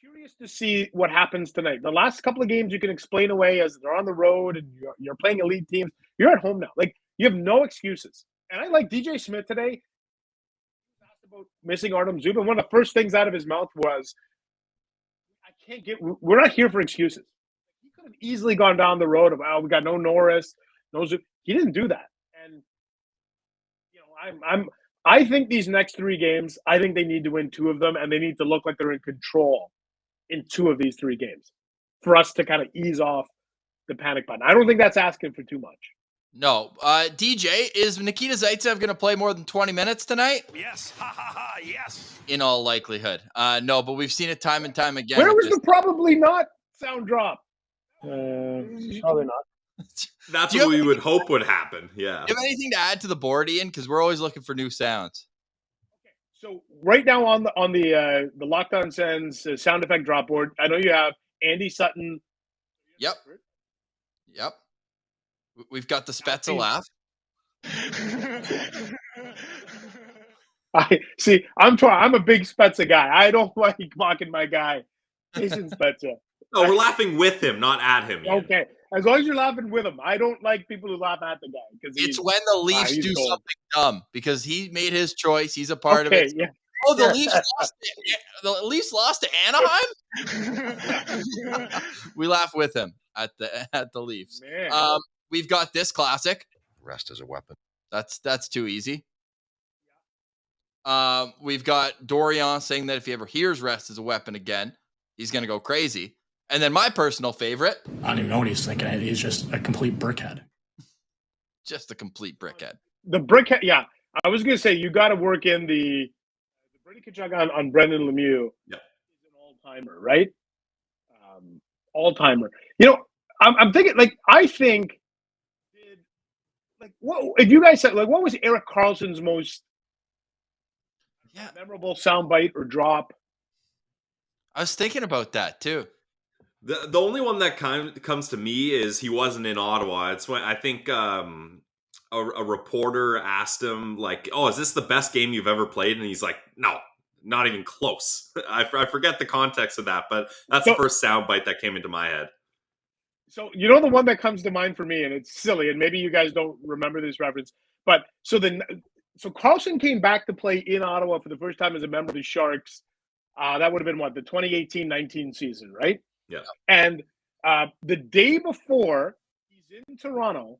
Speaker 6: curious to see what happens tonight. The last couple of games you can explain away as they're on the road and you're playing elite teams. You're at home now. Like, you have no excuses. And I like DJ Smith today. He was asked about missing Artem Zubin. One of the first things out of his mouth was, we're not here for excuses. He could have easily gone down the road of, we got no Norris, no Zubin. He didn't do that. And, I think these next three games, I think they need to win two of them, and they need to look like they're in control in two of these three games for us to kind of ease off the panic button. I don't think that's asking for too much.
Speaker 1: No. DJ, is Nikita Zaitsev going to play more than 20 minutes tonight?
Speaker 7: Yes. Ha ha ha. Yes.
Speaker 1: In all likelihood. No, but we've seen it time and time again.
Speaker 6: Where was the probably not sound drop?
Speaker 5: Probably not.
Speaker 2: That's what we would hope would happen. Yeah.
Speaker 1: Do you have anything to add to the board, Ian? Because we're always looking for new sounds.
Speaker 6: So right now on the Locked On Sens sound effect drop board, I know you have Andy Sutton.
Speaker 1: Yep. We've got the Spezza laugh.
Speaker 6: I'm a big Spezza guy. I don't like mocking my guy, Jason Spezza.
Speaker 2: No, we're laughing with him, not at him. Ian.
Speaker 6: Okay, as long as you're laughing with him. I don't like people who laugh at the guy because
Speaker 1: it's when the Leafs do
Speaker 6: cold.
Speaker 1: something dumb because he made his choice. He's a part of it.
Speaker 6: Yeah.
Speaker 1: Oh, the Leafs lost to Anaheim. We laugh with him at the Leafs.
Speaker 6: Man.
Speaker 1: We've got this classic.
Speaker 7: Rest is a weapon.
Speaker 1: That's too easy. We've got Dorian saying that if he ever hears rest as a weapon again, he's going to go crazy. And then my personal favorite.
Speaker 8: I don't even know what he's thinking. He's just a complete brickhead.
Speaker 1: Just a complete brickhead.
Speaker 6: The brickhead, yeah. I was going to say, you got to work in the Brady Kachuk on Brendan Lemieux.
Speaker 2: Yeah.
Speaker 6: He's an all-timer, right? All-timer. I'm thinking, I think, what if you guys said, what was Erik Karlsson's most memorable soundbite or drop?
Speaker 1: I was thinking about that too.
Speaker 2: The only one that comes to me is he wasn't in Ottawa. It's when I think a reporter asked him, like, "Oh, is this the best game you've ever played?" And he's like, "No, not even close. I forget the context of that, but that's the first soundbite that came into my head.
Speaker 6: So, you know, the one that comes to mind for me, and it's silly, and maybe you guys don't remember this reference, but so Karlsson came back to play in Ottawa for the first time as a member of the Sharks. That would have been what, the 2018-19 season, right?
Speaker 2: Yeah.
Speaker 6: And the day before, he's in Toronto.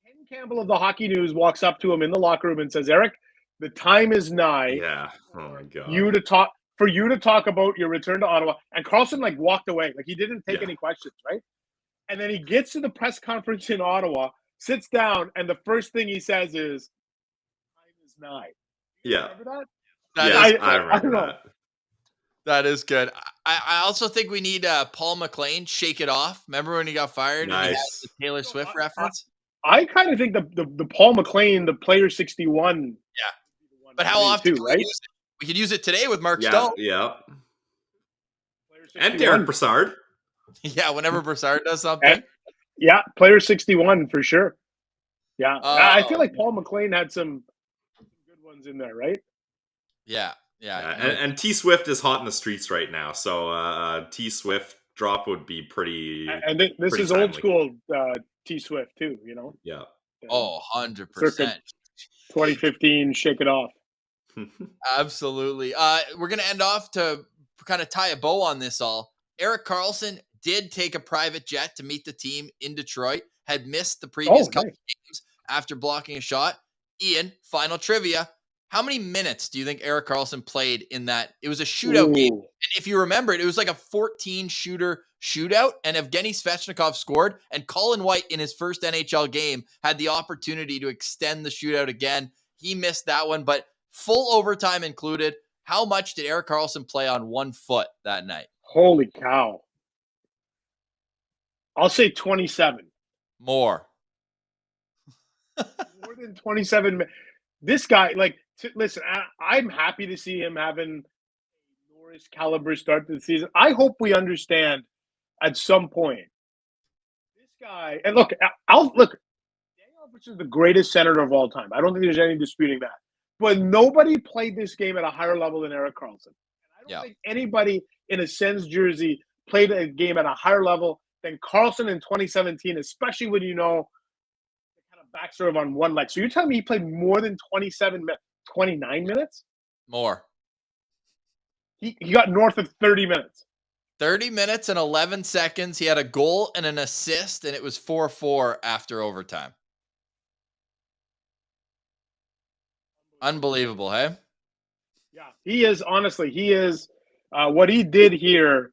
Speaker 6: Ken Campbell of the Hockey News walks up to him in the locker room and says, "Eric, the time is nigh.
Speaker 2: Yeah. Oh my God.
Speaker 6: For you to talk about your return to Ottawa." And Karlsson walked away. He didn't take any questions, right? And then he gets to the press conference in Ottawa, sits down, and the first thing he says is, "Time is nigh."
Speaker 2: Yeah.
Speaker 6: Remember
Speaker 2: that? I remember that.
Speaker 1: That is good. I also think we need Paul McLean, Shake It Off. Remember when he got fired?
Speaker 2: Nice.
Speaker 1: And he had the Taylor Swift reference?
Speaker 6: I kind of think the Paul McLean, the Player 61.
Speaker 1: Yeah. But how often can we use it? We could use it today with Mark Stone.
Speaker 2: Yeah. And Derek Brassard.
Speaker 1: Yeah, whenever Brassard does something.
Speaker 6: Player 61 for sure. Yeah. I feel like Paul McLean had some good ones in there, right?
Speaker 1: Yeah.
Speaker 2: And T Swift is hot in the streets right now, so T Swift drop would be pretty.
Speaker 6: And this is
Speaker 2: timely.
Speaker 6: old school T Swift too, you know.
Speaker 2: Yeah.
Speaker 1: 100%.
Speaker 6: 2015, Shake It Off.
Speaker 1: Absolutely. We're gonna end off to kind of tie a bow on this all. Erik Karlsson did take a private jet to meet the team in Detroit. Had missed the previous couple games after blocking a shot. Ian, final trivia. How many minutes do you think Erik Karlsson played in that? It was a shootout game. And if you remember it was like a 14-shooter shootout, and Evgeny Svechnikov scored, and Colin White in his first NHL game had the opportunity to extend the shootout again. He missed that one, but full overtime included. How much did Erik Karlsson play on 1 foot that night?
Speaker 6: Holy cow. I'll say 27.
Speaker 1: More.
Speaker 6: More than 27 minutes. This guy, listen, I'm happy to see him having a Norris caliber start to the season. I hope we understand at some point. This guy, and look, Daniel Alfredsson is the greatest senator of all time. I don't think there's any disputing that. But nobody played this game at a higher level than Erik Karlsson. And I don't think anybody in a Sens jersey played a game at a higher level than Karlsson in 2017, especially when you know the kind of back serve on one leg. So you're telling me he played more than 29 minutes?
Speaker 1: More.
Speaker 6: He got north of 30 minutes.
Speaker 1: 30 minutes and 11 seconds. He had a goal and an assist, and it was 4-4 after overtime. Unbelievable, hey?
Speaker 6: Yeah, he is. Honestly, he is. What he did here,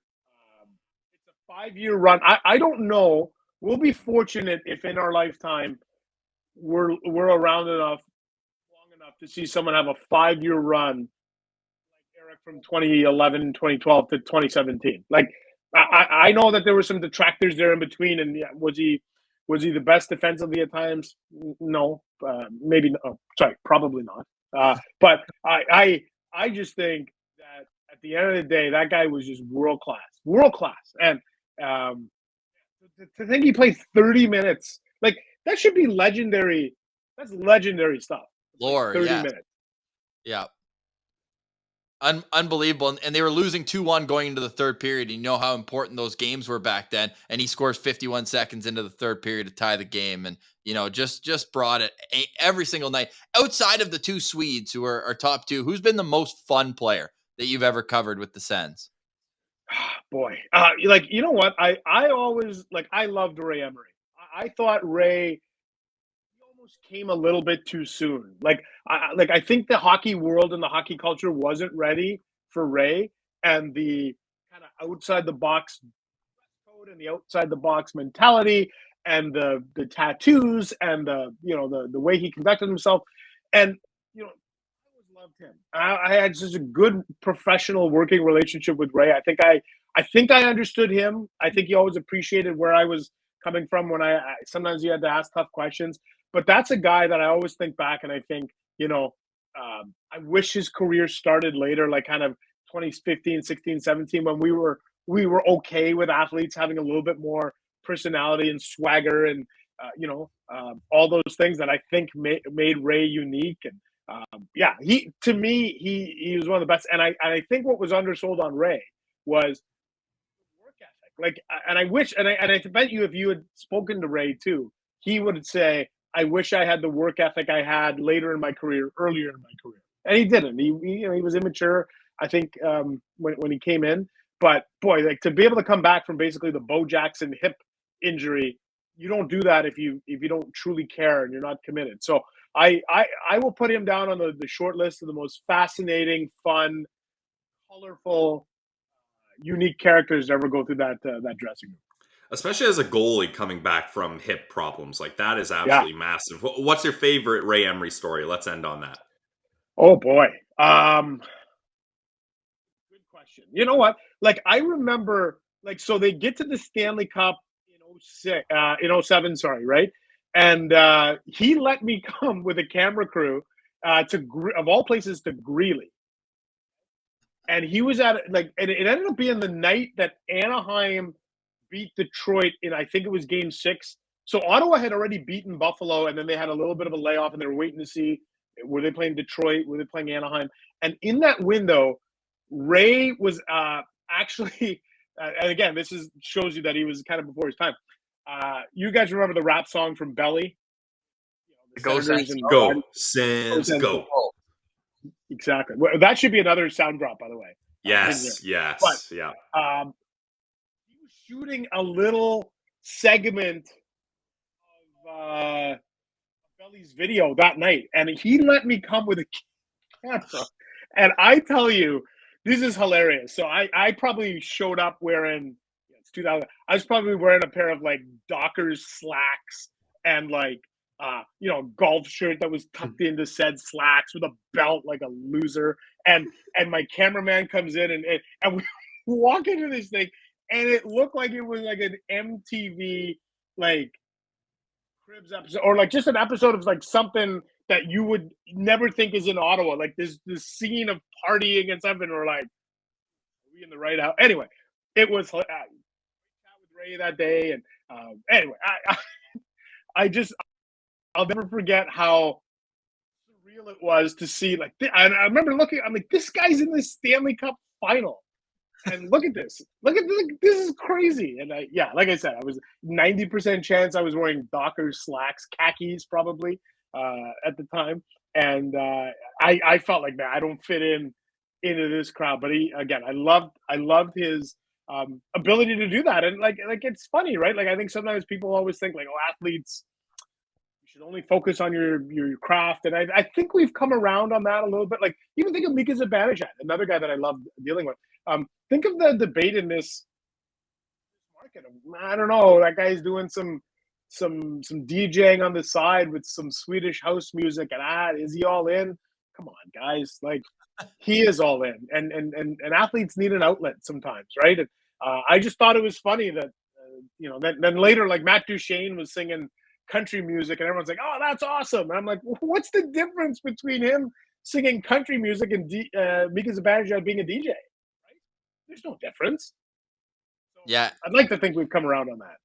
Speaker 6: it's a 5-year run. I don't know. We'll be fortunate if in our lifetime we're around long enough to see someone have a 5-year run like Erik from 2011, 2012 to 2017. I know that there were some detractors there in between, and was he the best defensively at times? No, maybe. No, sorry, probably not. But I just think that at the end of the day, that guy was just world class. And to think he played 30 minutes, that should be legendary. That's legendary stuff.
Speaker 1: Lore,
Speaker 6: 30 minutes.
Speaker 1: Yeah. Unbelievable. And they were losing 2-1 going into the third period. You know how important those games were back then. And he scores 51 seconds into the third period to tie the game. And, just brought it every single night. Outside of the two Swedes who are our top two, who's been the most fun player that you've ever covered with the Sens?
Speaker 6: Boy. You know what? I always, I loved Ray Emery. I thought Ray almost came a little bit too soon. I think the hockey world and the hockey culture wasn't ready for Ray, and the kind of outside the box code and the outside the box mentality and the tattoos and the way he conducted himself. And I always loved him. I had such a good professional working relationship with Ray. I think I understood him. I think he always appreciated where I was coming from when I sometimes you had to ask tough questions. But that's a guy that I always think back and I think, I wish his career started later, kind of 2015, 16, 17, when we were okay with athletes having a little bit more personality and swagger and, all those things that I think made Ray unique. And Yeah, to me he was one of the best, and I think what was undersold on Ray was work ethic. Like, and I wish, and I bet you if you had spoken to Ray too, he would say, "I wish I had the work ethic I had later in my career, earlier in my career," and he didn't. He was immature, I think, when he came in. But boy, like to be able to come back from basically the Bo Jackson hip injury, you don't do that if you don't truly care and you're not committed. So I will put him down on the short list of the most fascinating, fun, colorful, unique characters to ever go through that dressing room.
Speaker 2: Especially as a goalie coming back from hip problems, like that is
Speaker 6: Yeah.
Speaker 2: absolutely massive. What's your favorite Ray Emery story? Let's end on that.
Speaker 6: Oh boy. Good question. You know what? Like I remember, like so they get to the Stanley Cup in in 07, sorry, right? And he let me come with a camera crew of all places to Greeley. And he was at and it ended up being the night that Anaheim beat Detroit in, I think it was game 6. So Ottawa had already beaten Buffalo, and then they had a little bit of a layoff, and they were waiting to see, were they playing Detroit, were they playing Anaheim? And in that window, Ray was actually, and again, shows you that he was kind of before his time. You guys remember the rap song from Belly? The
Speaker 1: Go
Speaker 6: Senators
Speaker 1: Sens.
Speaker 6: and
Speaker 2: Go, Sens, go.
Speaker 6: Exactly. Well, that should be another sound drop, by the way.
Speaker 2: Yes,
Speaker 6: But,
Speaker 2: yeah.
Speaker 6: he was shooting a little segment of Belly's video that night, and he let me come with a camera. And I tell you, this is hilarious. So I probably showed up wearing, it's 2000. I was probably wearing a pair of like Dockers slacks and like golf shirt that was tucked into said slacks with a belt like a loser. And my cameraman comes in and we walk into this thing, and it looked like it was like an MTV like Cribs episode, or like just an episode of like something that you would never think is in Ottawa. Like this scene of partying and something. We're like, are we in the right house? Anyway, it was chat with Ray that day, and anyway, I'll never forget how surreal it was to see. Like, I remember looking. I'm like, this guy's in the Stanley Cup final, and look at this. Look at this. This is crazy. And like I said, I was 90% chance I was wearing Dockers slacks, khakis probably at the time, and I felt like, man, I don't fit into this crowd. But I loved his ability to do that, and like it's funny, right? Like I think sometimes people always think like, oh, athletes should only focus on your craft. And I think we've come around on that a little bit. Like even think of Mika Zibanejad, another guy that I love dealing with. Think of the debate in this market. I don't know, that guy's doing some DJing on the side with some Swedish house music, and is he all in? Come on, guys. Like he is all in. And athletes need an outlet sometimes, right? And I just thought it was funny that then later, like Matt Duchene was singing country music, and everyone's like, "Oh, that's awesome!" And I'm like, "What's the difference between him singing country music and Mika Zibanejad being a DJ? Right? There's no difference." So
Speaker 1: Yeah.
Speaker 6: I'd like to think we've come around on that.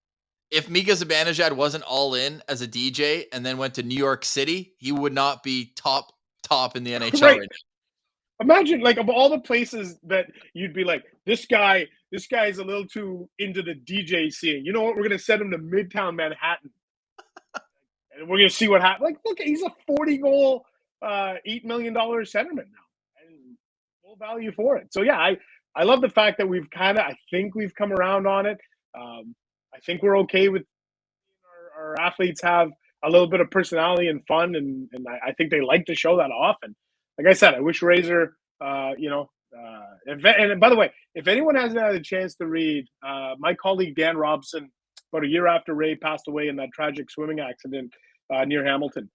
Speaker 1: If Mika Zibanejad wasn't all in as a DJ and then went to New York City, he would not be top in the NHL right now.
Speaker 6: Imagine, like, of all the places that you'd be like, this guy is a little too into the DJ scene. You know what? We're going to send him to Midtown Manhattan. And we're going to see what happens. Like, look, he's a 40-goal, $8 million centerman now. And full value for it. So, yeah, I love the fact that I think we've come around on it. I think we're okay with our athletes have a little bit of personality and fun. And I think they like to show that off. And like I said, I wish Razor, and by the way, if anyone hasn't had a chance to read, my colleague Dan Robson, about a year after Ray passed away in that tragic swimming accident near Hamilton,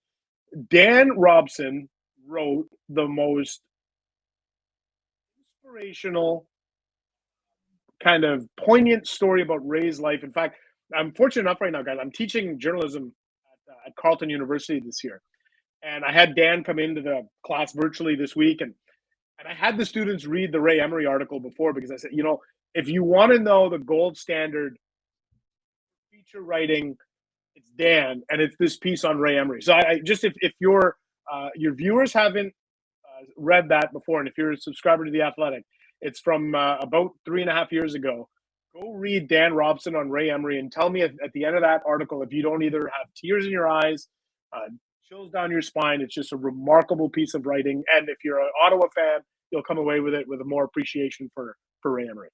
Speaker 6: Dan Robson wrote the most inspirational, kind of poignant story about Ray's life. In fact, I'm fortunate enough right now, guys. I'm teaching journalism at Carleton University this year. And I had Dan come into the class virtually this week. And I had the students read the Ray Emery article before, because I said, if you want to know the gold standard feature writing, it's Dan, and it's this piece on Ray Emery. So I just, if you're your viewers haven't read that before, and if you're a subscriber to The Athletic, it's from about 3.5 years ago. Go read Dan Robson on Ray Emery and tell me at the end of that article if you don't either have tears in your eyes, chills down your spine. It's just a remarkable piece of writing. And if you're an Ottawa fan, you'll come away with it with a more appreciation for Ray Emery.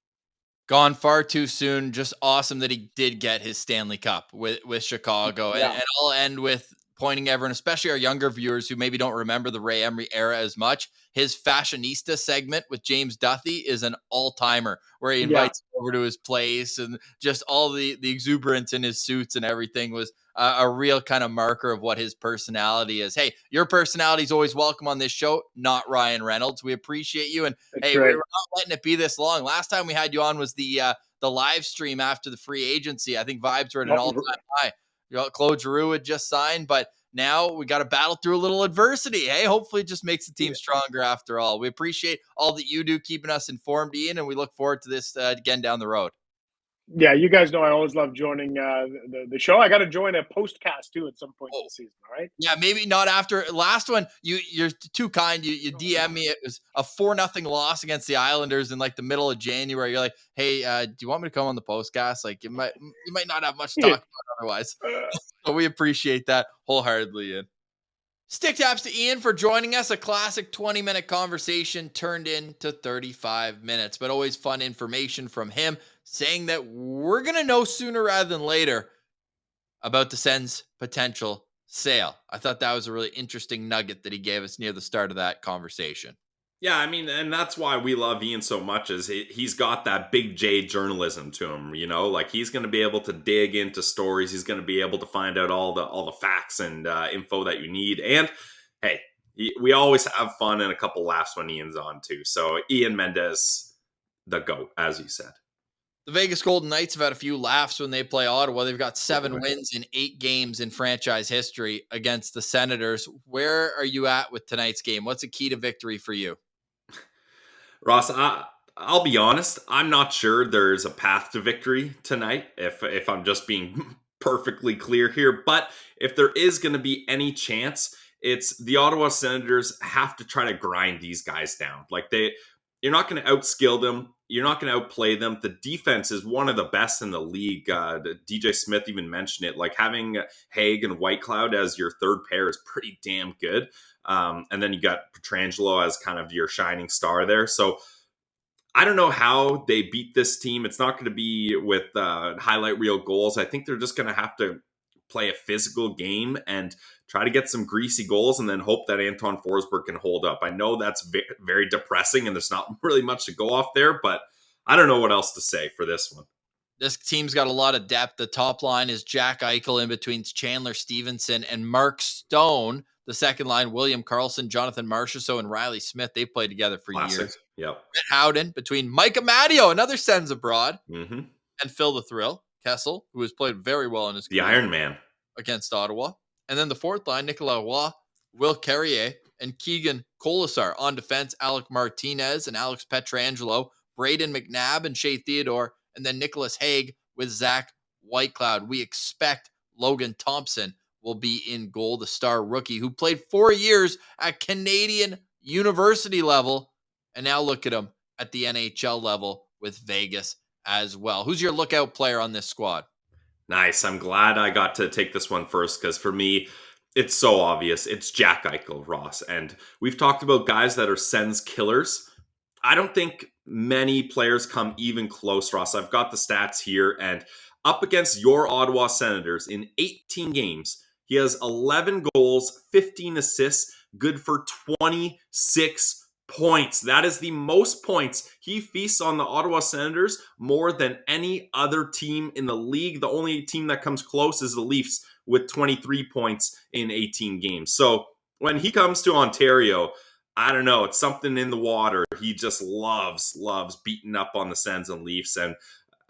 Speaker 1: Gone far too soon. Just awesome that he did get his Stanley Cup with Chicago.
Speaker 6: Yeah.
Speaker 1: And I'll end with pointing everyone, especially our younger viewers who maybe don't remember the Ray Emery era as much. His fashionista segment with James Duthie is an all-timer where he invites him over to his place, and just all the exuberance in his suits and everything was a real kind of marker of what his personality is. Hey, your personality is always welcome on this show, not Ryan Reynolds. We appreciate you. And
Speaker 6: That's
Speaker 1: hey,
Speaker 6: right.
Speaker 1: we were not letting it be this long. Last time we had you on was the live stream after the free agency. I think vibes were at an all-time high. Claude Giroux had just signed, but now we got to battle through a little adversity. Hey, hopefully it just makes the team stronger after all. We appreciate all that you do, keeping us informed, Ian, and we look forward to this again down the road.
Speaker 6: Yeah, you guys know I always love joining the show. I got to join a postcast too at some point this season. All right.
Speaker 1: Yeah, maybe not after last one. You're too kind. You DM me. It was a 4-0 loss against the Islanders in like the middle of January. You're like, hey, do you want me to come on the postcast? Like, you might not have much to talk about otherwise. So we appreciate that wholeheartedly, Ian. Stick taps to Ian for joining us. A classic 20-minute conversation turned into 35 minutes, but always fun information from him, saying that we're going to know sooner rather than later about the Sens' potential sale. I thought that was a really interesting nugget that he gave us near the start of that conversation.
Speaker 2: Yeah, I mean, and that's why we love Ian so much, is he's got that big J journalism to him, you know, like he's going to be able to dig into stories. He's going to be able to find out all the facts and info that you need. And hey, we always have fun and a couple laughs when Ian's on too. So Ian Mendes, the GOAT, as you said.
Speaker 1: The Vegas Golden Knights have had a few laughs when they play Ottawa. They've got 7 wins in 8 games in franchise history against the Senators. Where are you at with tonight's game? What's a key to victory for you?
Speaker 2: Ross, I'll be honest. I'm not sure there's a path to victory tonight, if I'm just being perfectly clear here. But if there is going to be any chance, it's the Ottawa Senators have to try to grind these guys down. Like you're not going to outskill them. You're not going to outplay them. The defense is one of the best in the league. DJ Smith even mentioned it. Like having Haig and Whitecloud as your third pair is pretty damn good. And then you got Pietrangelo as kind of your shining star there. So I don't know how they beat this team. It's not going to be with highlight reel goals. I think they're just going to have to play a physical game and try to get some greasy goals and then hope that Anton Forsberg can hold up. I know that's very depressing and there's not really much to go off there, but I don't know what else to say for this one.
Speaker 1: This team's got a lot of depth. The top line is Jack Eichel in between Chandler Stevenson and Mark Stone. The second line, William Karlsson, Jonathan Marchessault, and Riley Smith. They've played together for years.
Speaker 2: Yep.
Speaker 1: Brett Howden between Micah Matteo, another Sens abroad,
Speaker 2: Mm-hmm.
Speaker 1: and Phil the Thrill Kessel, who has played very well in his
Speaker 2: The
Speaker 1: career
Speaker 2: Iron Man
Speaker 1: against Ottawa. And then the fourth line, Nicolas Roy, Will Carrier, and Keegan Colasar. On defense, Alec Martinez and Alex Pietrangelo, Braden McNabb and Shea Theodore, and then Nicholas Haig with Zach Whitecloud. We expect Logan Thompson will be in goal, the star rookie who played 4 years at Canadian university level. And now look at him at the NHL level with Vegas as well. Who's your lookout player on this squad?
Speaker 2: Nice. I'm glad I got to take this one first because for me, it's so obvious. It's Jack Eichel, Ross. And we've talked about guys that are Sens killers. I don't think many players come even close, Ross. I've got the stats here. And up against your Ottawa Senators in 18 games, he has 11 goals, 15 assists, good for 26 points. That is the most points he feasts on the Ottawa Senators more than any other team in the league. The only team that comes close is the Leafs with 23 points in 18 games. So when he comes to Ontario, I don't know, it's something in the water. He just loves beating up on the Sens and Leafs. And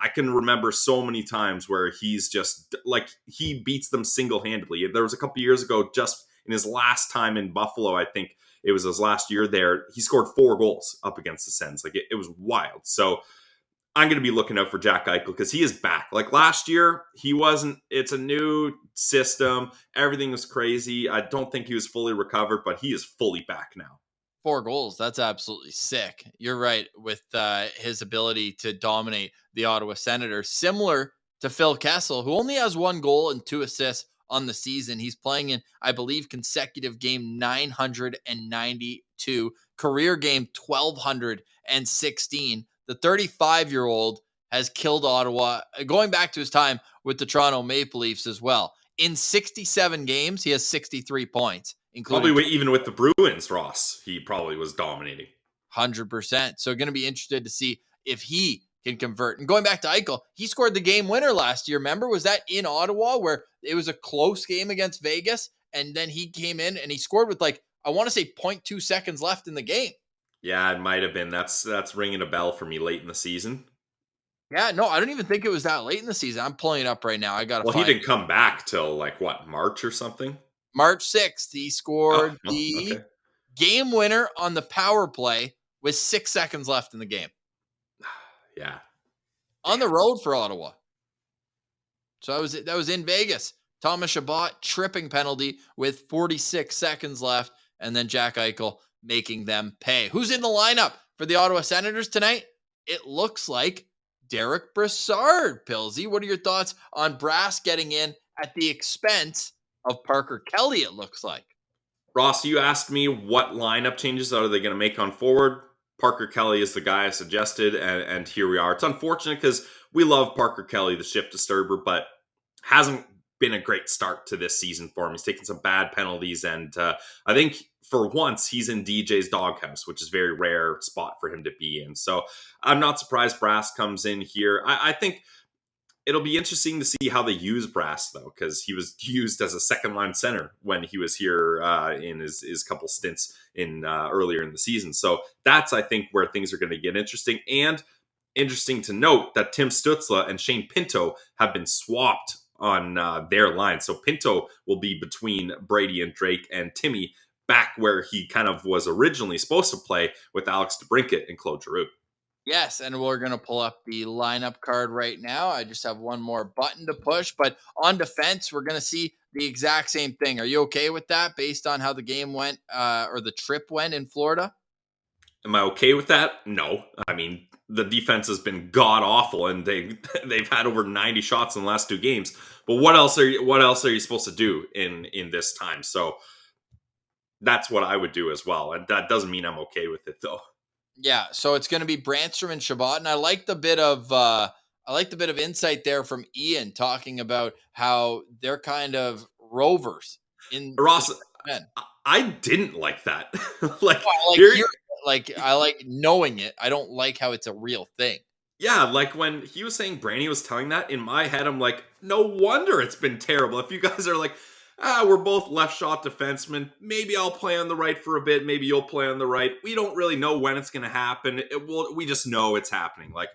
Speaker 2: I can remember so many times where he's just like, he beats them single-handedly. There was a couple years ago, just in his last time in Buffalo, I think it was his last year there, he scored 4 goals up against the Sens. Like it was wild. So I'm going to be looking out for Jack Eichel because he is back. Like last year, he wasn't. It's a new system. Everything was crazy. I don't think he was fully recovered, but he is fully back now.
Speaker 1: 4 goals. That's absolutely sick. You're right with his ability to dominate the Ottawa Senators. Similar to Phil Kessel, who only has 1 goal and 2 assists on the season. He's playing in, I believe, consecutive game 992, career game 1,216. The 35-year-old has killed Ottawa, going back to his time with the Toronto Maple Leafs as well. In 67 games, he has 63 points.
Speaker 2: Probably even with the Bruins, Ross, he probably was dominating.
Speaker 1: 100%. So going to be interested to see if he can convert. And going back to Eichel, he scored the game winner last year. Remember, was that in Ottawa where it was a close game against Vegas? And then he came in and he scored with I want to say 0.2 seconds left in the game.
Speaker 2: Yeah, it might have been. That's ringing a bell for me late in the season.
Speaker 1: Yeah, no, I don't even think it was that late in the season. I'm pulling it up right now.
Speaker 2: He didn't come back till March or something?
Speaker 1: March 6th, he scored the game winner on the power play with 6 seconds left in the game.
Speaker 2: Yeah.
Speaker 1: On the road for Ottawa. So that was in Vegas. Thomas Chabot, tripping penalty with 46 seconds left, and then Jack Eichel making them pay. Who's in the lineup for the Ottawa Senators tonight? It looks like Derek Brassard. Pilsy, what are your thoughts on Brass getting in at the expense of Parker Kelly, it looks like?
Speaker 2: Ross, you asked me what lineup changes are they going to make on forward. Parker Kelly is the guy I suggested, and here we are. It's unfortunate because we love Parker Kelly, the shift disturber, but hasn't been a great start to this season for him. He's taken some bad penalties, and I think for once he's in DJ's doghouse, which is a very rare spot for him to be in. So I'm not surprised Brass comes in here. I think it'll be interesting to see how they use Brass, though, because he was used as a second-line center when he was here in his couple stints in earlier in the season. So that's, I think, where things are going to get interesting. And interesting to note that Tim Stützle and Shane Pinto have been swapped on their line. So Pinto will be between Brady and Drake, and Timmy back where he kind of was originally supposed to play with Alex DeBrincat and Claude Giroux.
Speaker 1: Yes, and we're going to pull up the lineup card right now. I just have one more button to push, but on defense, we're going to see the exact same thing. Are you okay with that based on how the game went or the trip went in Florida?
Speaker 2: Am I okay with that? No. I mean, the defense has been god awful, and they've had over 90 shots in the last 2 games. But what else are you supposed to do in this time? So that's what I would do as well, and that doesn't mean I'm okay with it though.
Speaker 1: Yeah, so it's going to be Brandstrom and Chabot, and I like the bit of insight there from Ian talking about how they're kind of rovers in
Speaker 2: Ross. I didn't like that.
Speaker 1: I like knowing it. I don't like how it's a real thing.
Speaker 2: Yeah, like when he was saying Brandy was telling that, in my head, I'm like, no wonder it's been terrible. If you guys are like, we're both left shot defensemen, maybe I'll play on the right for a bit, maybe you'll play on the right. We don't really know when it's going to happen. We just know it's happening. Like,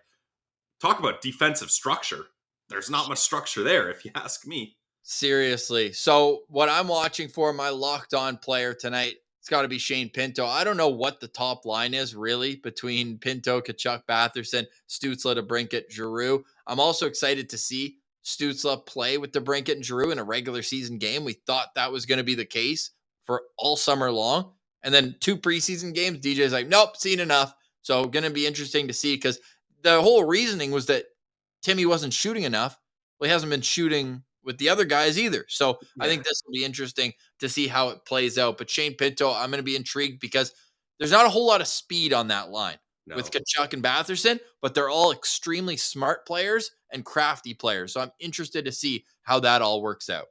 Speaker 2: talk about defensive structure. There's not much structure there, if you ask me.
Speaker 1: Seriously. So what I'm watching for my locked on player tonight, it's got to be Shane Pinto. I don't know what the top line is really between Pinto, Tkachuk, Batherson, Stützle, DeBrincat, Giroux. I'm also excited to see Stützle play with DeBrincat and Giroux in a regular season game. We thought that was going to be the case for all summer long. And then 2 preseason games, DJ's like, nope, seen enough. So going to be interesting to see because the whole reasoning was that Timmy wasn't shooting enough. Well, he hasn't been shooting with the other guys either. So I think this will be interesting to see how it plays out. But Shane Pinto, I'm going to be intrigued because there's not a whole lot of speed on that line with Tkachuk and Batherson, but they're all extremely smart players and crafty players. So I'm interested to see how that all works out.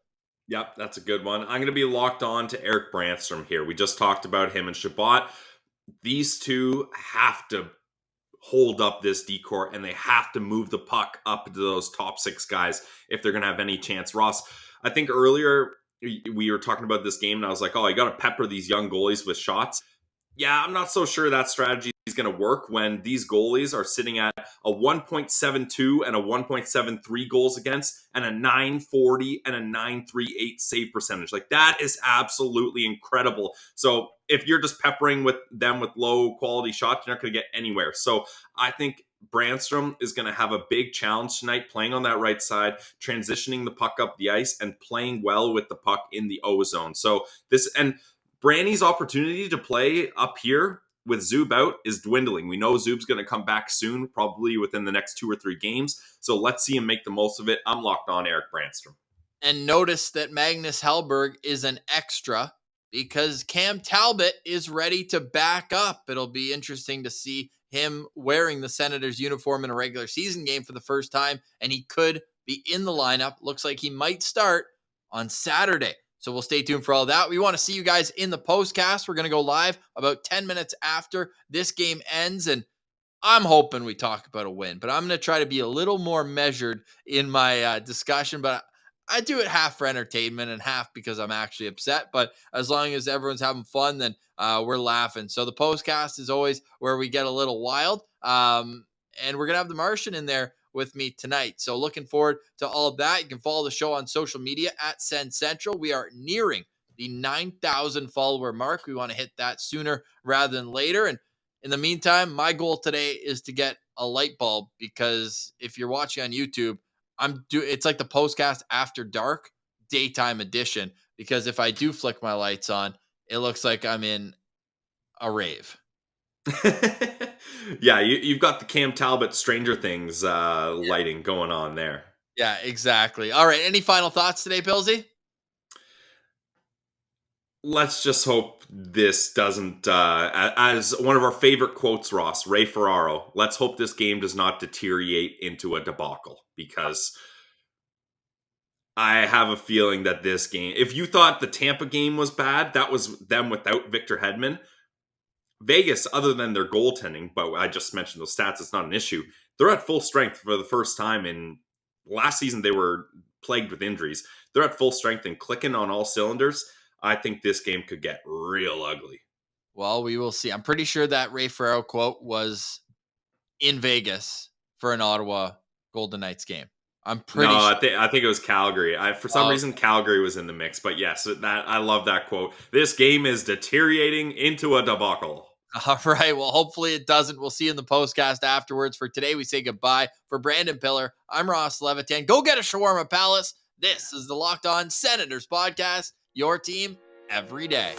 Speaker 2: Yep, that's a good one. I'm going to be locked on to Eric Brandstrom here. We just talked about him and Chabot. These two have to hold up this decor, and they have to move the puck up to those top 6 guys if they're going to have any chance. Ross, I think earlier we were talking about this game, and I was like, you got to pepper these young goalies with shots. Yeah, I'm not so sure that strategy is going to work when these goalies are sitting at a 1.72 and a 1.73 goals against and a 940 and a 938 save percentage. Like, that is absolutely incredible. So if you're just peppering with them with low quality shots, you're not going to get anywhere. So I think Brandstrom is going to have a big challenge tonight, playing on that right side, transitioning the puck up the ice, and playing well with the puck in the O zone. So Branny's opportunity to play up here with Zub out is dwindling. We know Zub's going to come back soon, probably within the next 2 or 3 games. So let's see him make the most of it. I'm locked on Eric Brandstrom.
Speaker 1: And notice that Magnus Hellberg is an extra because Cam Talbot is ready to back up. It'll be interesting to see him wearing the Senators uniform in a regular season game for the first time, and he could be in the lineup. Looks like he might start on Saturday. So we'll stay tuned for all that. We want to see you guys in the postcast. We're going to go live about 10 minutes after this game ends, and I'm hoping we talk about a win, but I'm going to try to be a little more measured in my discussion, but I do it half for entertainment and half because I'm actually upset. But as long as everyone's having fun, then we're laughing. So the postcast is always where we get a little wild. And we're going to have the Martian in there with me tonight. So looking forward to all of that. You can follow the show on social media at Sens Central. We are nearing the 9,000 follower mark. We want to hit that sooner rather than later. And in the meantime, my goal today is to get a light bulb, because if you're watching on YouTube, it's like the postcast after dark daytime edition, because if I do flick my lights on, it looks like I'm in a rave.
Speaker 2: Yeah, you've got the Cam Talbot Stranger Things lighting going on there.
Speaker 1: Yeah, exactly. All right. Any final thoughts today, Pilsy?
Speaker 2: Let's just hope this doesn't, as one of our favorite quotes, Ross, Ray Ferraro, let's hope this game does not deteriorate into a debacle, because I have a feeling that this game, if you thought the Tampa game was bad, that was them without Victor Hedman. Vegas, other than their goaltending, but I just mentioned those stats, it's not an issue. They're at full strength for the first time in last season. They were plagued with injuries. They're at full strength and clicking on all cylinders. I think this game could get real ugly.
Speaker 1: Well, we will see. I'm pretty sure that Ray Ferraro quote was in Vegas for an Ottawa Golden Knights game. I'm pretty sure.
Speaker 2: I think it was Calgary. For some reason, Calgary was in the mix. But yes, I love that quote. This game is deteriorating into a debacle.
Speaker 1: All right. Well, hopefully it doesn't. We'll see you in the postcast afterwards. For today, we say goodbye. For Brandon Piller, I'm Ross Levitan. Go get a Shawarma Palace. This is the Locked On Senators podcast, your team every day.